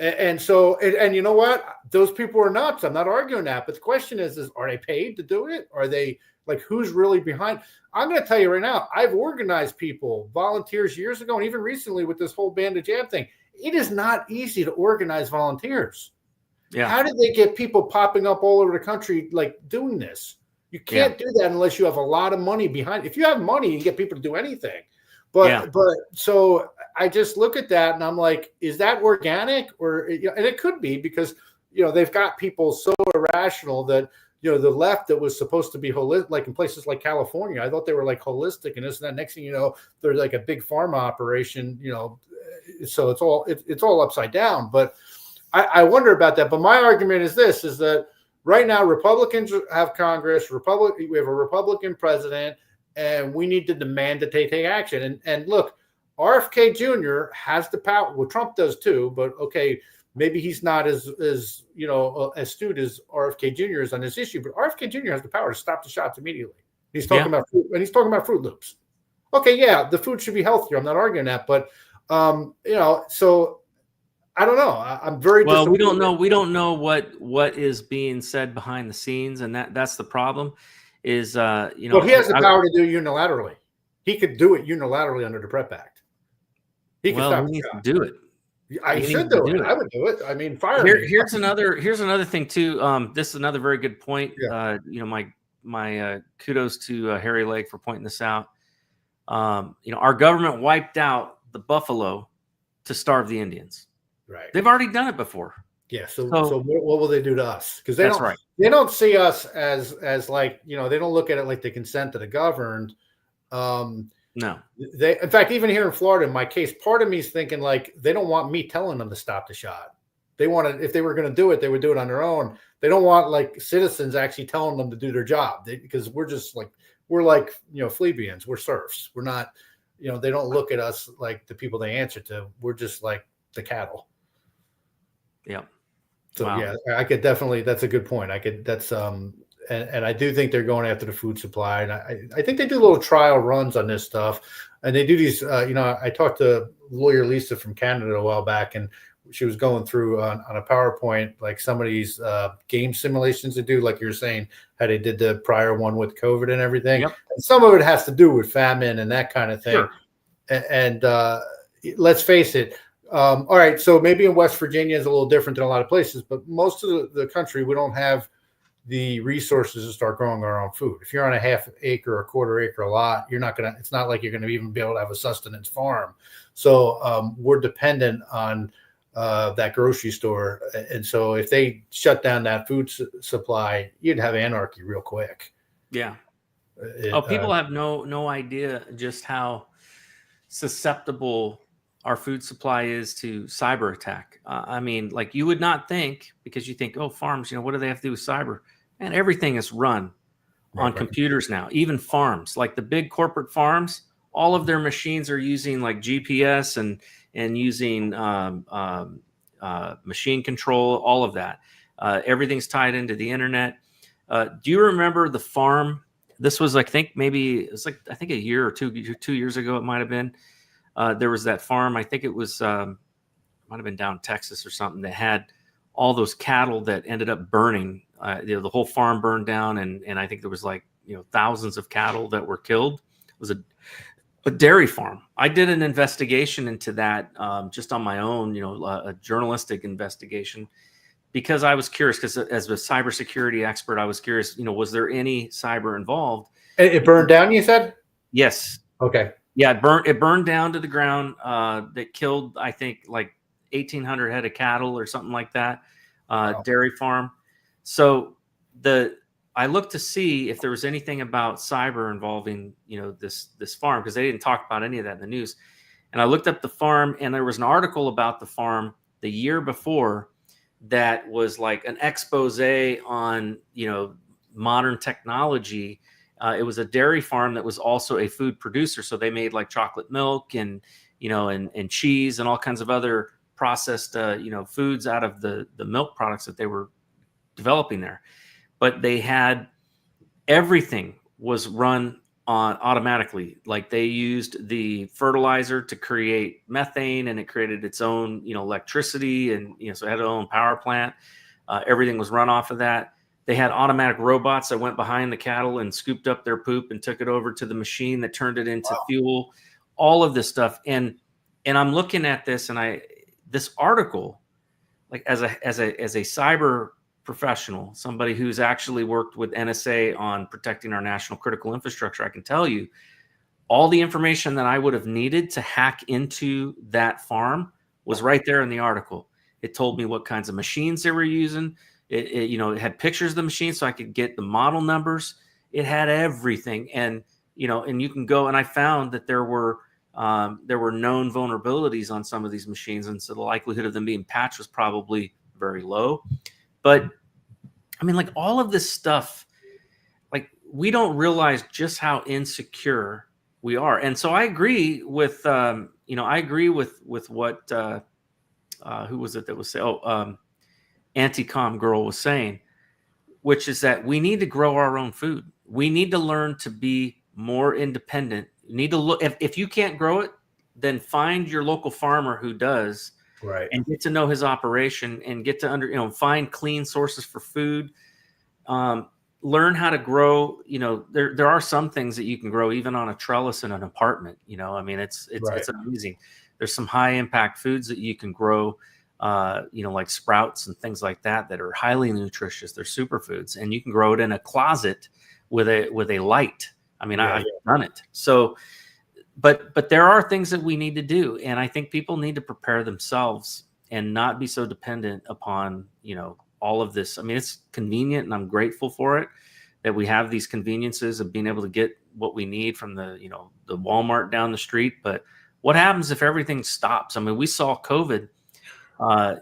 And so, and you know what? Those people are nuts. I'm not arguing that. But the question is are they paid to do it? Are they like, who's really behind? I'm going to tell you right now, I've organized people, volunteers years ago, and even recently with this whole ban the jab thing. It is not easy to organize volunteers. Yeah. How did they get people popping up all over the country like doing this? You can't do that unless you have a lot of money behind. If you have money, you can get people to do anything. But so I just look at that and I'm like, is that organic? Or and it could be because they've got people so irrational that the left that was supposed to be holistic, like in places like California, I thought they were like holistic and this and that. Next thing you know, they're like a big pharma operation. So it's all upside down. But I wonder about that. But my argument is this: is that right now Republicans have Congress, we have a Republican president, and we need to demand that they take action. And look, RFK Jr. has the power. Well, Trump does too, but okay, maybe he's not as astute as RFK Jr. is on this issue. But RFK Jr. has the power to stop the shots immediately. He's talking about food, and he's talking about Fruit Loops. Okay, yeah, the food should be healthier. I'm not arguing that, but so I don't know. I'm very well. We don't know. We don't know what is being said behind the scenes, and that's the problem. Is Well, he has the power to do unilaterally. He could do it unilaterally under the PrEP Act. He needs to do it. I should do it. I would do it. I mean, Here's another thing too. This is another very good point. Yeah. My kudos to Harry Legg for pointing this out. Our government wiped out the buffalo to starve the Indians. Right. They've already done it before. Yeah. So what will they do to us? Because they don't see us as like, they don't look at it like the consent of the governed. No. In fact, even here in Florida, in my case, part of me is thinking like they don't want me telling them to stop the shot. They want to, if they were going to do it, they would do it on their own. They don't want like citizens actually telling them to do their job because we're just like, plebeians, we're serfs. We're not, they don't look at us like the people they answer to. We're just like the cattle. Yeah. So I could definitely, that's a good point. And I do think they're going after the food supply. And I think they do little trial runs on this stuff. And they do these, I talked to lawyer Lisa from Canada a while back, and she was going through on a PowerPoint, like some of these game simulations they do, like you're saying, how they did the prior one with COVID and everything. Yep. And some of it has to do with famine and that kind of thing. Sure. And let's face it. All right. So maybe in West Virginia is a little different than a lot of places, but most of the country, we don't have the resources to start growing our own food. If you're on a half acre or quarter acre lot, it's not like you're going to even be able to have a sustenance farm. So we're dependent on that grocery store. And so if they shut down that food supply, you'd have anarchy real quick. Yeah. People have no idea just how susceptible our food supply is to cyber attack. I mean, like you would not think, because you think, oh, farms, what do they have to do with cyber? And everything is run on computers now, even farms, like the big corporate farms, all of their machines are using like GPS and using machine control, all of that. Everything's tied into the internet. Do you remember the farm? This was, I think, a year or 2 years ago, it might have been. There was that farm, I think it was, might have been down in Texas or something, that had all those cattle that ended up burning. The whole farm burned down, and I think there was like, thousands of cattle that were killed. It was a dairy farm. I did an investigation into that just on my own, a journalistic investigation, because I was curious, because as a cybersecurity expert, I was curious, was there any cyber involved? It burned down, you said? Yes. Okay. Yeah, it burned down to the ground. That killed, I think, like 1,800 head of cattle or something like that. Wow. Dairy farm. So I looked to see if there was anything about cyber involving, this farm, because they didn't talk about any of that in the news. And I looked up the farm, and there was an article about the farm the year before that was like an expose on, modern technology. It was a dairy farm that was also a food producer. So they made like chocolate milk and cheese and all kinds of other processed, foods out of the milk products that they were developing there. But they had everything was run on automatically. Like they used the fertilizer to create methane, and it created its own, electricity, and so it had its own power plant. Everything was run off of that. They had automatic robots that went behind the cattle and scooped up their poop and took it over to the machine that turned it into fuel. All of this stuff, and I'm looking at this, and this article, like as a cyber professional, somebody who's actually worked with NSA on protecting our national critical infrastructure, I can tell you all the information that I would have needed to hack into that farm was right there in the article. It told me what kinds of machines they were using. It had pictures of the machine so I could get the model numbers. It had everything. And you can go, and I found that there were known vulnerabilities on some of these machines. And so the likelihood of them being patched was probably very low. But I mean, like all of this stuff, like we don't realize just how insecure we are. And so I agree with, what, who was it that was saying, Anti-Com Girl was saying, which is that we need to grow our own food. We need to learn to be more independent. You need to look, if you can't grow it, then find your local farmer who does. Right. And get to know his operation and get to find clean sources for food. Learn how to grow. There are some things that you can grow even on a trellis in an apartment. I mean, it's amazing. There's some high impact foods that you can grow, like sprouts and things like that are highly nutritious. They're superfoods, and you can grow it in a closet with a light. I mean, I've done it. So. But there are things that we need to do, and I think people need to prepare themselves and not be so dependent upon all of this. I mean, it's convenient, and I'm grateful for it that we have these conveniences of being able to get what we need from the Walmart down the street. But what happens if everything stops? I mean, we saw COVID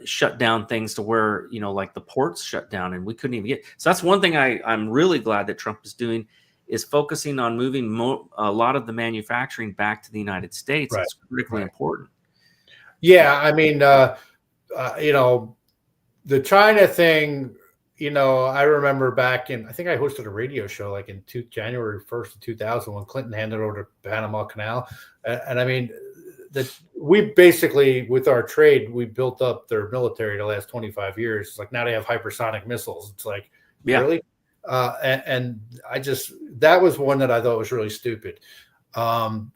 shut down things to where like the ports shut down, and we couldn't even get. So that's one thing I'm really glad that Trump is doing. Is focusing on moving a lot of the manufacturing back to the United States. Right. It's critically important. Yeah, I mean, the China thing, I remember back in, I think I hosted a radio show like in January 1st of 2000 when Clinton handed over the Panama Canal. And I mean, we basically, with our trade, we built up their military the last 25 years. It's like now they have hypersonic missiles. It's like, really? And I just, that was one that I thought was really stupid. So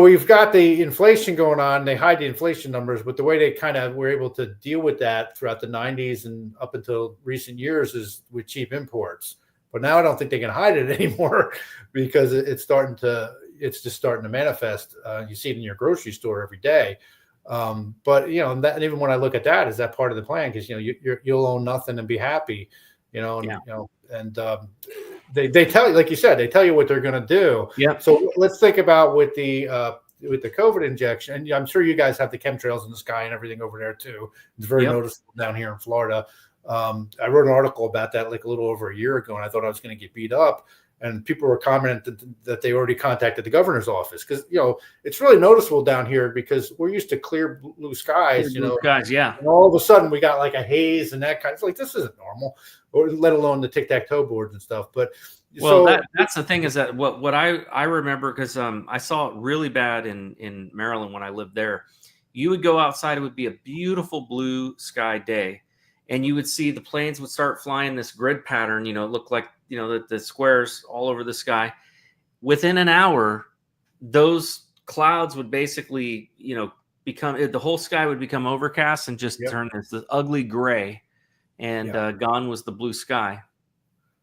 we've got the inflation going on. They hide the inflation numbers, but the way they kind of were able to deal with that throughout the 90s and up until recent years is with cheap imports. But now I don't think they can hide it anymore because it's just starting to manifest. You see it in your grocery store every day. But that, and even when I look at that, is that part of the plan? Because you'll own nothing and be happy, They tell you, like you said, they tell you what they're going to do. Yeah. So let's think about with the COVID injection. And I'm sure you guys have the chemtrails in the sky and everything over there too. It's very noticeable down here in Florida. I wrote an article about that like a little over a year ago, and I thought I was going to get beat up. And people were commenting that they already contacted the governor's office because, it's really noticeable down here because we're used to clear blue skies, Guys, yeah. And all of a sudden we got like a haze and that kind of, it's like, this isn't normal, or let alone the tic-tac-toe boards and stuff. But that's the thing is that what I remember, because I saw it really bad in Maryland when I lived there. You would go outside, it would be a beautiful blue sky day, and you would see the planes would start flying this grid pattern, it looked like, the squares all over the sky. Within an hour, those clouds would basically, become, the whole sky would become overcast and just turn this ugly gray, and gone was the blue sky.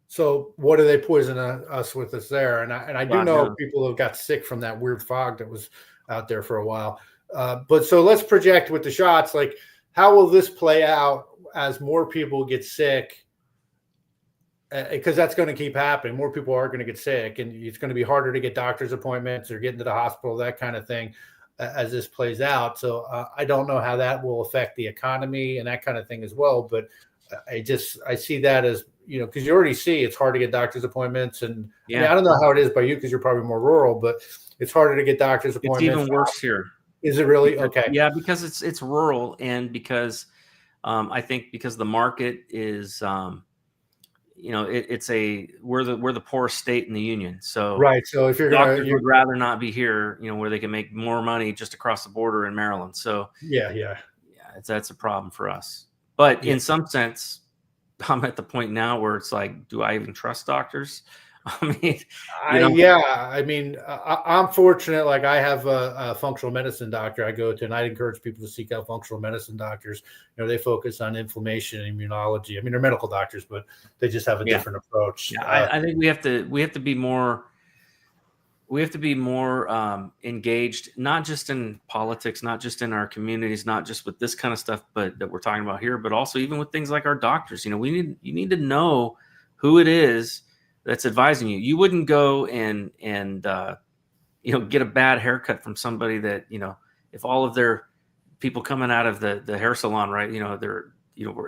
So what do they poison us with us there? And I do know people who got sick from that weird fog that was out there for a while. But so let's project with the shots, like how will this play out as more people get sick? Because that's going to keep happening. More people are going to get sick, and it's going to be harder to get doctor's appointments or get into the hospital, that kind of thing, as this plays out. So I don't know how that will affect the economy and that kind of thing as well. But I see that as, because you already see it's hard to get doctor's appointments. And I don't know how it is by you because you're probably more rural, but it's harder to get doctor's appointments. It's even worse here. Is it really? Okay. Yeah, because it's rural, and because I think because the market is we're the poorest state in the union. So right. So if you'd rather not be here, where they can make more money just across the border in Maryland. So that's a problem for us. But in some sense, I'm at the point now where it's like, do I even trust doctors? I mean, I'm fortunate. Like I have a functional medicine doctor I go to, and I encourage people to seek out functional medicine doctors. They focus on inflammation and immunology. I mean, they're medical doctors, but they just have a different approach. Yeah, I think we have to be more engaged, not just in politics, not just in our communities, not just with this kind of stuff, but that we're talking about here, but also even with things like our doctors. You need to know who it is that's advising you. You wouldn't go and get a bad haircut from somebody that, if all of their people coming out of the hair salon, right, they're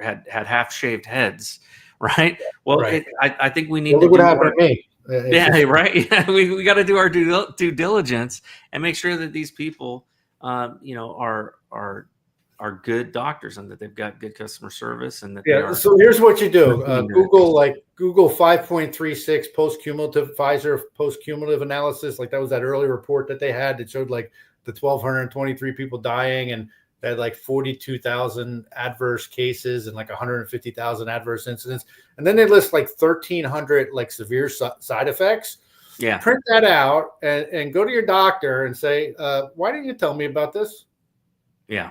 had half shaved heads, right? Well, right. I think we need to look what happened to me. Right. Yeah, we got to do our due diligence and make sure that these people, are good doctors and that they've got good customer service and that So here's what you do. Google 5.36 Pfizer post-cumulative analysis. Like that was that early report that they had that showed like the 1,223 people dying, and they had like 42,000 adverse cases and like 150,000 adverse incidents. And then they list like 1,300 like severe side effects. Yeah. Print that out and go to your doctor and say, why didn't you tell me about this? Yeah.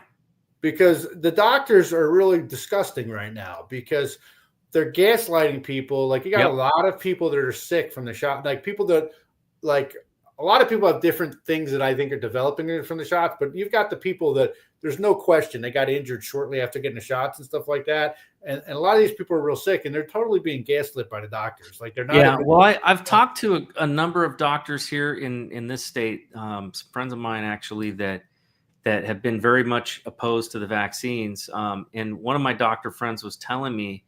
Because the doctors are really disgusting right now because they're gaslighting people. Like you got a lot of people that are sick from the shot, like people that like a lot of people have different things that I think are developing from the shots, but you've got the people that there's no question they got injured shortly after getting the shots and stuff like that. And a lot of these people are real sick and they're totally being gaslit by the doctors. Like they're not. Yeah. Well, I've talked to a number of doctors here in this state, some friends of mine actually that have been very much opposed to the vaccines. And one of my doctor friends was telling me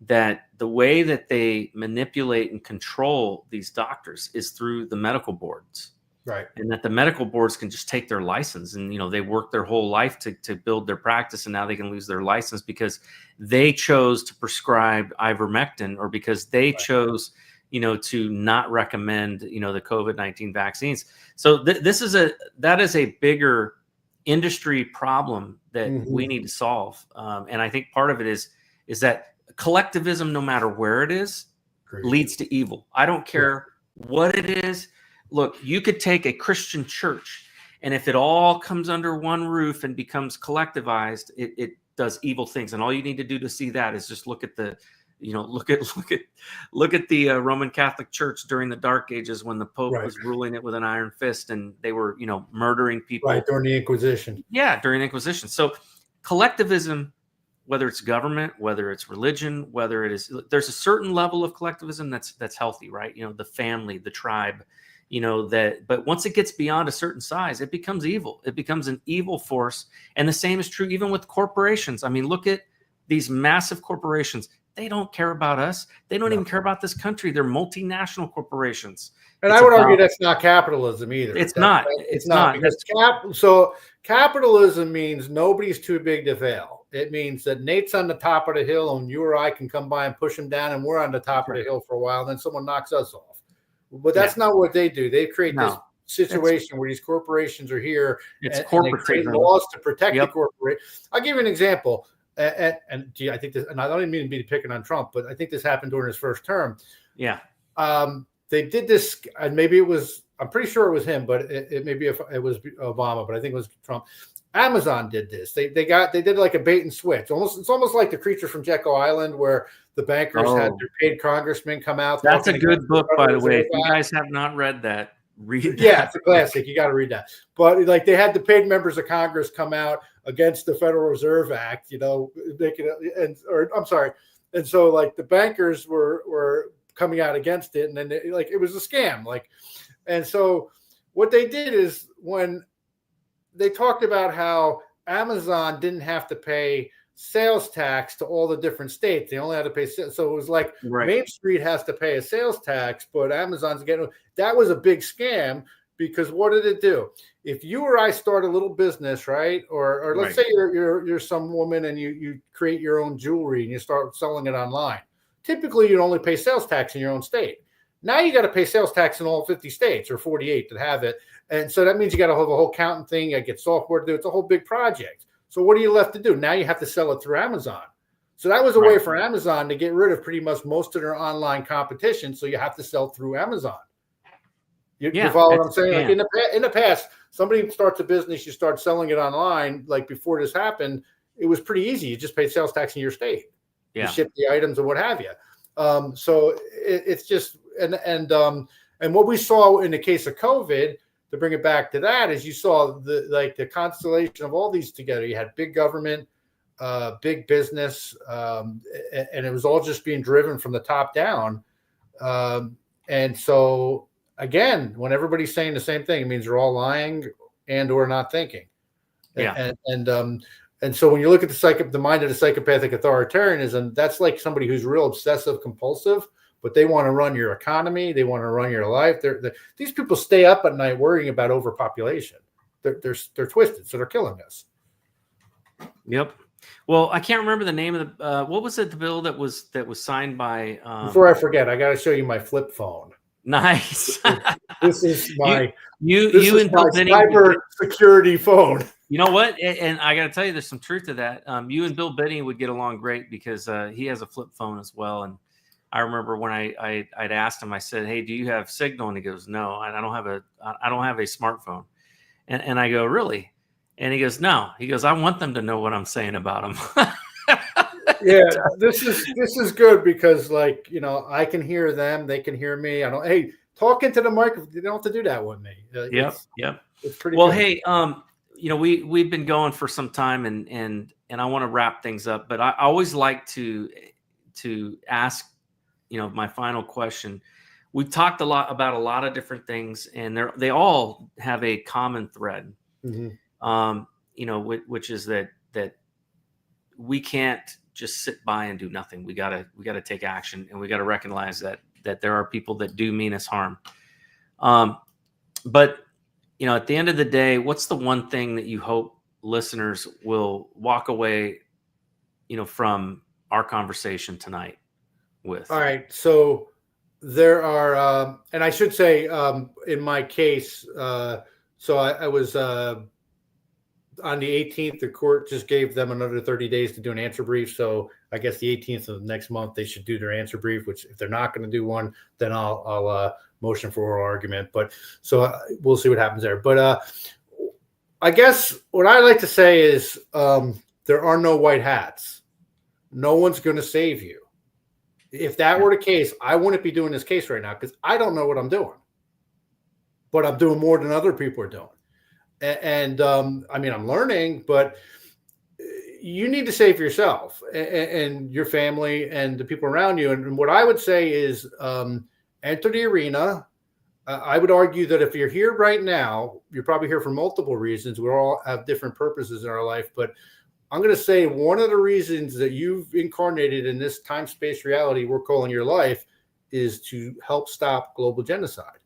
that the way that they manipulate and control these doctors is through the medical boards. Right. And that the medical boards can just take their license and, they work their whole life to build their practice. And now they can lose their license because they chose to prescribe ivermectin or because they chose, to not recommend, the COVID-19 vaccines. So that is a bigger industry problem that we need to solve. And I think part of it is that collectivism, no matter where it is, leads to evil. I don't care what it is. Look, you could take a Christian church, and if it all comes under one roof and becomes collectivized, it does evil things. And all you need to do to see that is just look at the look at the Roman Catholic Church during the Dark Ages when the Pope was ruling it with an iron fist and they were, murdering people. Right, during the Inquisition. Yeah, during the Inquisition. So collectivism whether it's government, whether it's religion, whether it is, there's a certain level of collectivism that's healthy, right? The family, the tribe, but once it gets beyond a certain size, it becomes evil. It becomes an evil force. And the same is true even with corporations. I mean, look at these massive corporations. They don't care about us. They don't even care about this country. They're multinational corporations. And I would argue that's not capitalism either. It's not. It's not. Because capitalism means nobody's too big to fail. It means that Nate's on the top of the hill and you or I can come by and push him down and we're on the top of the hill for a while. And then someone knocks us off. But that's not what they do. They create this situation where these corporations are here and they create laws to protect the corporation. I'll give you an example. I think this, and I don't even mean to be picking on Trump, but I think this happened during his first term. Yeah. They did this, and maybe it was, I'm pretty sure it was him, but it maybe if it was Obama, but I think it was Trump. Amazon did this. They did like a bait and switch. It's almost like the Creature from Jekyll Island, where the bankers had their paid congressmen come out. That's a good book, by the way. If you guys have not read that, read that. Yeah, it's a classic. You got to read that. But like they had the paid members of Congress come out against the Federal Reserve Act, and so like the bankers were coming out against it, and then it was a scam. And so what they did is when they talked about how Amazon didn't have to pay sales tax to all the different states. They only had to pay. So it was like Main Street has to pay a sales tax, but Amazon's getting. That was a big scam because what did it do? If you or I start a little business, right? Or let's say you're some woman and you create your own jewelry and you start selling it online. Typically, you'd only pay sales tax in your own state. Now you got to pay sales tax in all 50 states or 48 that have it. And so that means you got to have a whole counting thing. You get software to do. It's a whole big project. So what are you left to do? Now you have to sell it through Amazon. So that was a way for Amazon to get rid of pretty much most of their online competition. So you have to sell through Amazon. You follow what I'm saying? Like in the past, somebody starts a business, you start selling it online. Like before this happened, it was pretty easy. You just paid sales tax in your state. Yeah. You ship the items and what have you. So it's just and what we saw in the case of COVID, to bring it back to that, is you saw the constellation of all these together. You had big government, big business, and it was all just being driven from the top down. And so again, when everybody's saying the same thing, it means they're all lying and or not thinking. Yeah. And so when you look at the mind of the psychopathic authoritarianism, that's like somebody who's real obsessive compulsive, but they want to run your economy. They want to run your life. These people stay up at night worrying about overpopulation. They're twisted, so they're killing us. Yep. Well, I can't remember the name of the what was it? The bill that was signed by. Before I forget, I got to show you my flip phone. Nice. This is my you and Bill Benny cyber security phone. You know what? And I got to tell you, there's some truth to that. You and Bill Benny would get along great because he has a flip phone as well. And I remember when I'd asked him, I said, "Hey, do you have Signal?" And he goes, "No, I don't have a smartphone." And I go, "Really?" And he goes, "No." He goes, "I want them to know what I'm saying about them." Yeah, this is good because I can hear them, they can hear me. Hey, talk into the microphone. You don't have to do that with me. Yep. It's pretty well. good. Hey, we've been going for some time, and I want to wrap things up, but I always like to ask, my final question. We've talked about a lot of different things, and they all have a common thread. Mm-hmm. Which is that we can't just sit by and do nothing. We gotta take action, and we gotta recognize that there are people that do mean us harm. But at the end of the day, what's the one thing that you hope listeners will walk away, from our conversation tonight with? All right. So there are, and I should say, in my case, so I was, on the 18th, the court just gave them another 30 days to do an answer brief. So I guess the 18th of next month, they should do their answer brief, which if they're not going to do one, then I'll motion for oral argument. But so we'll see what happens there. But I guess what I like to say is there are no white hats. No one's going to save you. If that were the case, I wouldn't be doing this case right now because I don't know what I'm doing. But I'm doing more than other people are doing. And I'm learning, but you need to save yourself and your family and the people around you. And what I would say is enter the arena. I would argue that if you're here right now, you're probably here for multiple reasons. We all have different purposes in our life, but I'm going to say one of the reasons that you've incarnated in this time-space reality we're calling your life is to help stop global genocide.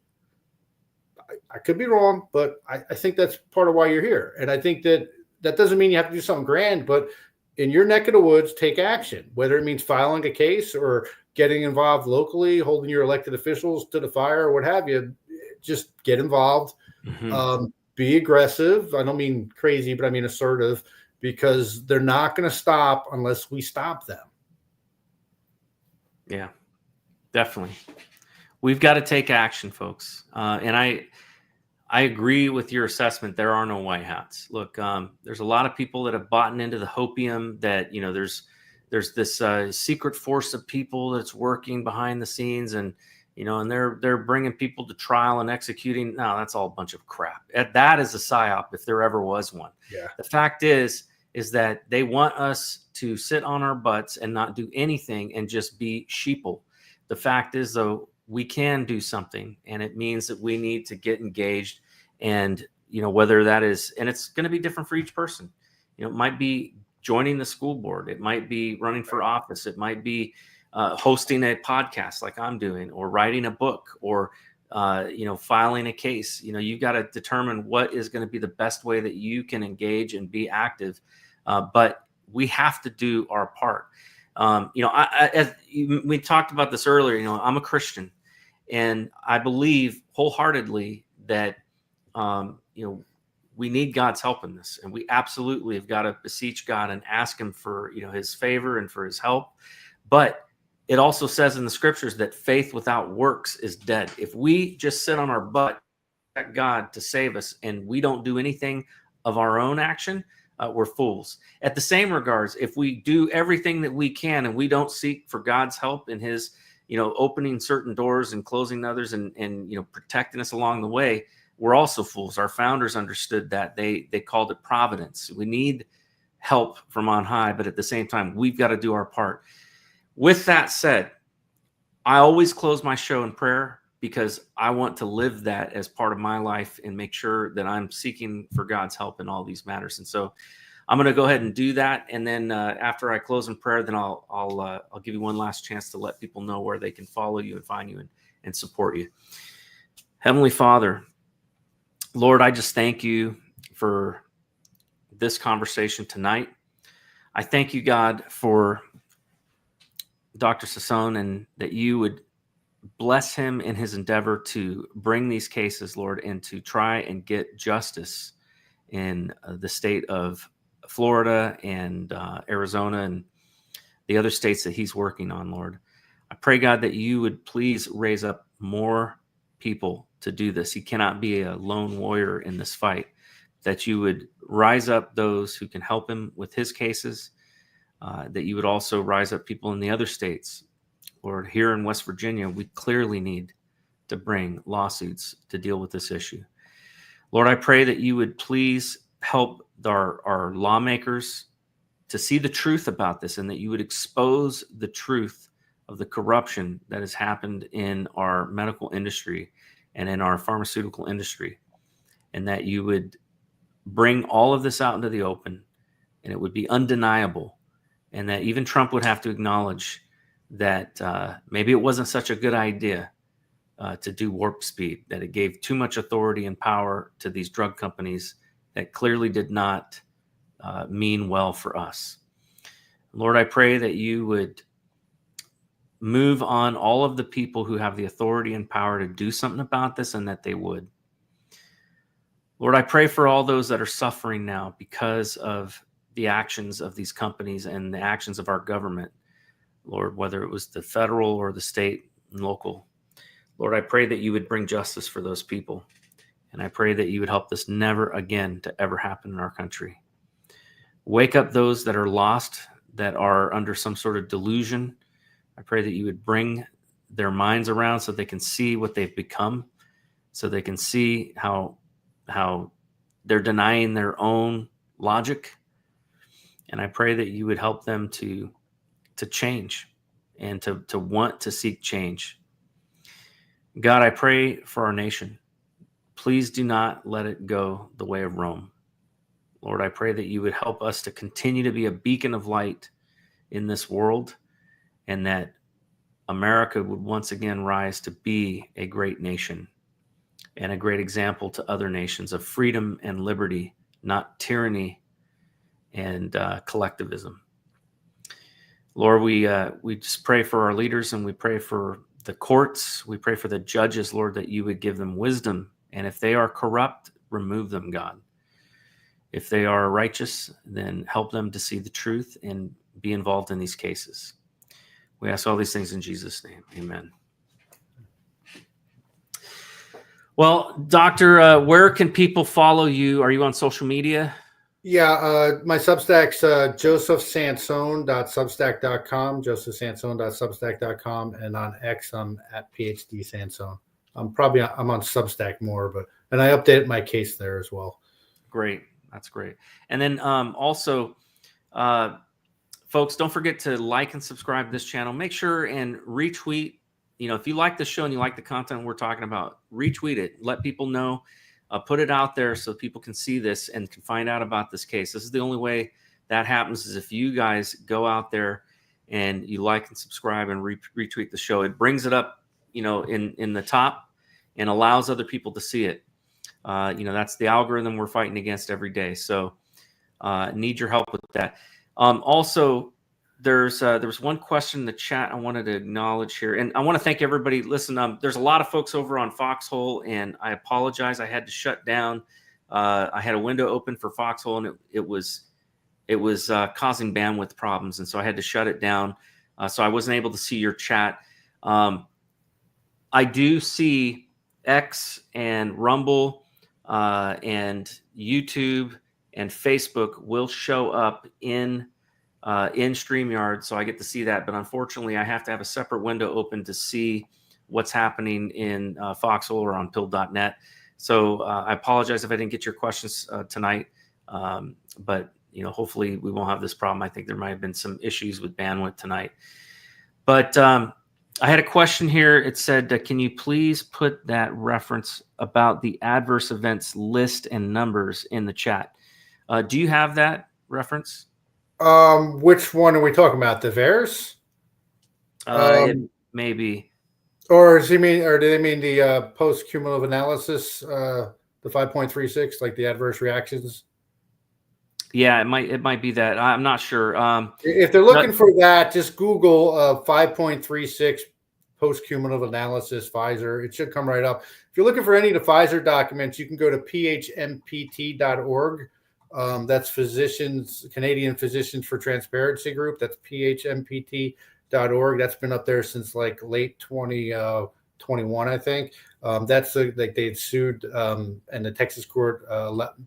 I could be wrong, but I think that's part of why you're here. And I think that doesn't mean you have to do something grand, but in your neck of the woods, take action, whether it means filing a case or getting involved locally, holding your elected officials to the fire or what have you. Just get involved, be aggressive. I don't mean crazy, but I mean assertive, because they're not going to stop unless we stop them. Yeah, definitely. We've got to take action, folks. And I agree with your assessment. There are no white hats. Look, there's a lot of people that have bought into the hopium that, there's this secret force of people that's working behind the scenes, and they're bringing people to trial and executing. No, that's all a bunch of crap. That is a psyop if there ever was one. Yeah. The fact is that they want us to sit on our butts and not do anything and just be sheeple. The fact is, though, we can do something, and it means that we need to get engaged. And whether that is, and it's going to be different for each person. It might be joining the school board, it might be running for office, it might be hosting a podcast like I'm doing, or writing a book, or filing a case. You've got to determine what is going to be the best way that you can engage and be active. But we have to do our part. We talked about this earlier. I'm a Christian, and I believe wholeheartedly that we need God's help in this, and we absolutely have got to beseech God and ask him for his favor and for his help. But it also says in the scriptures that faith without works is dead. If we just sit on our butt, expect God to save us, and we don't do anything of our own action, we're fools. At the same regards, if we do everything that we can and we don't seek for God's help in his opening certain doors and closing others, and protecting us along the way, we're also fools. Our founders understood that. They called it providence. We need help from on high, but at the same time, we've got to do our part. With that said, I always close my show in prayer, because I want to live that as part of my life and make sure that I'm seeking for God's help in all these matters. And so I'm going to go ahead and do that. And then after I close in prayer, then I'll give you one last chance to let people know where they can follow you and find you and support you. Heavenly Father, Lord, I just thank you for this conversation tonight. I thank you, God, for Dr. Sansone, and that you would bless him in his endeavor to bring these cases, Lord, and to try and get justice in the state of Florida and Arizona and the other states that he's working on, Lord. I pray, God, that you would please raise up more people to do this. He cannot be a lone warrior in this fight, that you would rise up those who can help him with his cases, that you would also rise up people in the other states. Lord, here in West Virginia, we clearly need to bring lawsuits to deal with this issue. Lord, I pray that you would please help our lawmakers to see the truth about this, and that you would expose the truth of the corruption that has happened in our medical industry and in our pharmaceutical industry, and that you would bring all of this out into the open, and it would be undeniable, and that even Trump would have to acknowledge that maybe it wasn't such a good idea to do warp speed, that it gave too much authority and power to these drug companies that clearly did not mean well for us. Lord, I pray that you would move on all of the people who have the authority and power to do something about this, and that they would. Lord, I pray for all those that are suffering now because of the actions of these companies and the actions of our government, Lord, whether it was the federal or the state and local. Lord, I pray that you would bring justice for those people. And I pray that you would help this never again to ever happen in our country. Wake up those that are lost, that are under some sort of delusion. I pray that you would bring their minds around so they can see what they've become, so they can see how they're denying their own logic, And I pray that you would help them to change and to want to seek change. God, I pray for our nation. Please do not let it go the way of Rome. Lord, I pray that you would help us to continue to be a beacon of light in this world, and that America would once again rise to be a great nation and a great example to other nations of freedom and liberty, not tyranny and collectivism. Lord, we just pray for our leaders, and we pray for the courts. We pray for the judges, Lord, that you would give them wisdom. And if they are corrupt, remove them, God. If they are righteous, then help them to see the truth and be involved in these cases. We ask all these things in Jesus' name. Amen. Well, Doctor, where can people follow you? Are you on social media? Yeah, my Substack's josephsansone.substack.com, josephsansone.substack.com, and on X, I'm at PhD Sansone. I'm on Substack more, and I updated my case there as well. Great. That's great. And then also, folks, don't forget to like and subscribe to this channel. Make sure and retweet. If you like the show and you like the content we're talking about, retweet it. Let people know. Put it out there so people can see this and can find out about this case. This is the only way that happens, is if you guys go out there and you like and subscribe and retweet the show. It brings it up, in the top, and allows other people to see it. That's the algorithm we're fighting against every day. So need your help with that. Also, there was one question in the chat I wanted to acknowledge here, and I want to thank everybody. Listen, there's a lot of folks over on Foxhole, and I apologize. I had to shut down. I had a window open for Foxhole, and it was causing bandwidth problems, and so I had to shut it down. So I wasn't able to see your chat. I do see X and Rumble and YouTube and Facebook will show up in StreamYard, so I get to see that. But unfortunately, I have to have a separate window open to see what's happening in Foxhole or on pill.net. So I apologize if I didn't get your questions tonight, but hopefully we won't have this problem. I think there might have been some issues with bandwidth tonight. But I had a question here. It said, can you please put that reference about the adverse events list and numbers in the chat? Do you have that reference? Which one are we talking about? The VAERS? Maybe. Or do they mean the post-cumulative analysis, the 5.36, like the adverse reactions? Yeah, it might be that. I'm not sure. If they're looking for that, just Google 5.36 post-cumulative analysis Pfizer. It should come right up. If you're looking for any of the Pfizer documents, you can go to phmpt.org. That's Canadian Physicians for Transparency Group. That's phmpt.org. That's been up there since like late 2021, I think. That's like they had sued, and the Texas court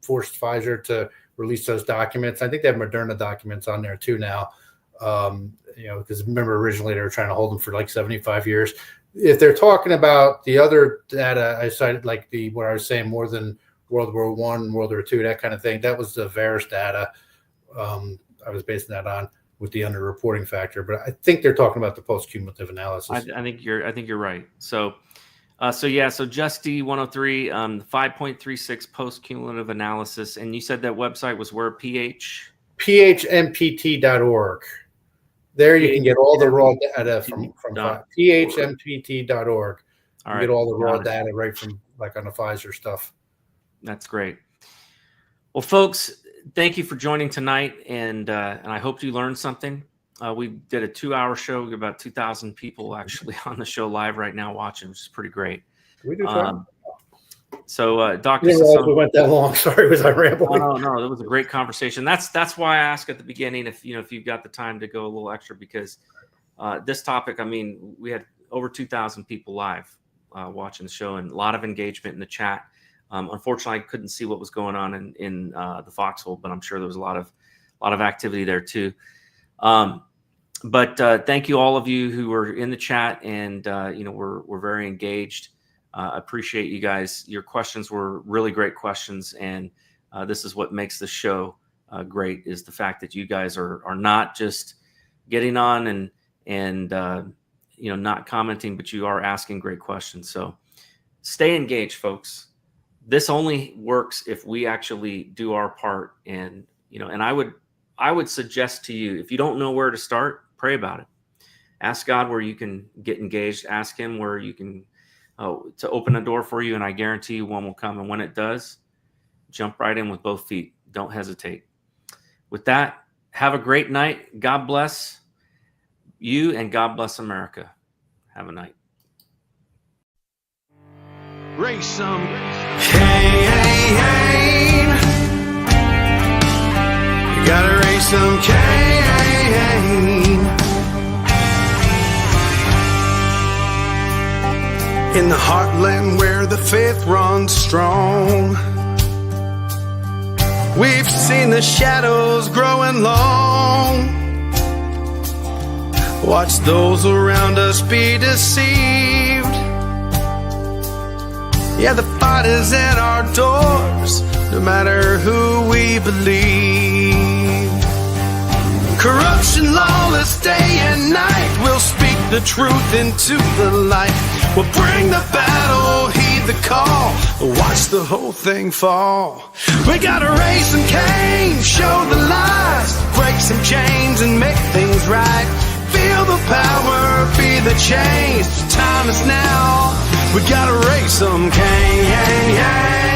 forced Pfizer to release those documents. I think they have Moderna documents on there too now. Because remember originally they were trying to hold them for like 75 years. If they're talking about the other data I cited, like what I was saying, more than World War I, World War II, that kind of thing, that was the VAERS data. I was basing that on with the underreporting factor, but I think they're talking about the post-cumulative analysis. I think you're right. So Justy 103, 5.36 post-cumulative analysis, and you said that website was where phmpt.org. There you can get all the raw data from phmpt.org. You get all the raw data right from like on the Pfizer stuff. That's great. Well, folks, thank you for joining tonight, and I hope you learned something. We did a 2-hour show. We have about 2,000 people actually on the show live right now watching, which is pretty great. We do time. So, Dr. Sansone, we went that long. Sorry, was I rambling? No, that was a great conversation. That's why I asked at the beginning if you've got the time to go a little extra, because this topic, I mean, we had over 2,000 people live watching the show, and a lot of engagement in the chat. Unfortunately, I couldn't see what was going on in the Foxhole, but I'm sure there was a lot of activity there too. But thank you all of you who were in the chat, and we're very engaged. Appreciate you guys. Your questions were really great questions, and this is what makes the show great is the fact that you guys are not just getting on and not commenting, but you are asking great questions. So stay engaged, folks. This only works if we actually do our part. And I would suggest to you, if you don't know where to start, pray about it. Ask God where you can get engaged. Ask him where you can to open a door for you, and I guarantee you one will come. And when it does, jump right in with both feet. Don't hesitate. With that, have a great night. God bless you, and God bless America. Have a night. Raise some cane. You gotta raise some cane. In the heartland where the faith runs strong, we've seen the shadows growing long. Watch those around us be deceived. Yeah, the fight is at our doors, no matter who we believe. Corruption, lawless day and night, we'll speak the truth into the light. We'll bring the battle, heed the call, watch the whole thing fall. We gotta raise some cane, show the lies, break some chains and make things right. Feel the power, be the change, time is now. We gotta raise some cane.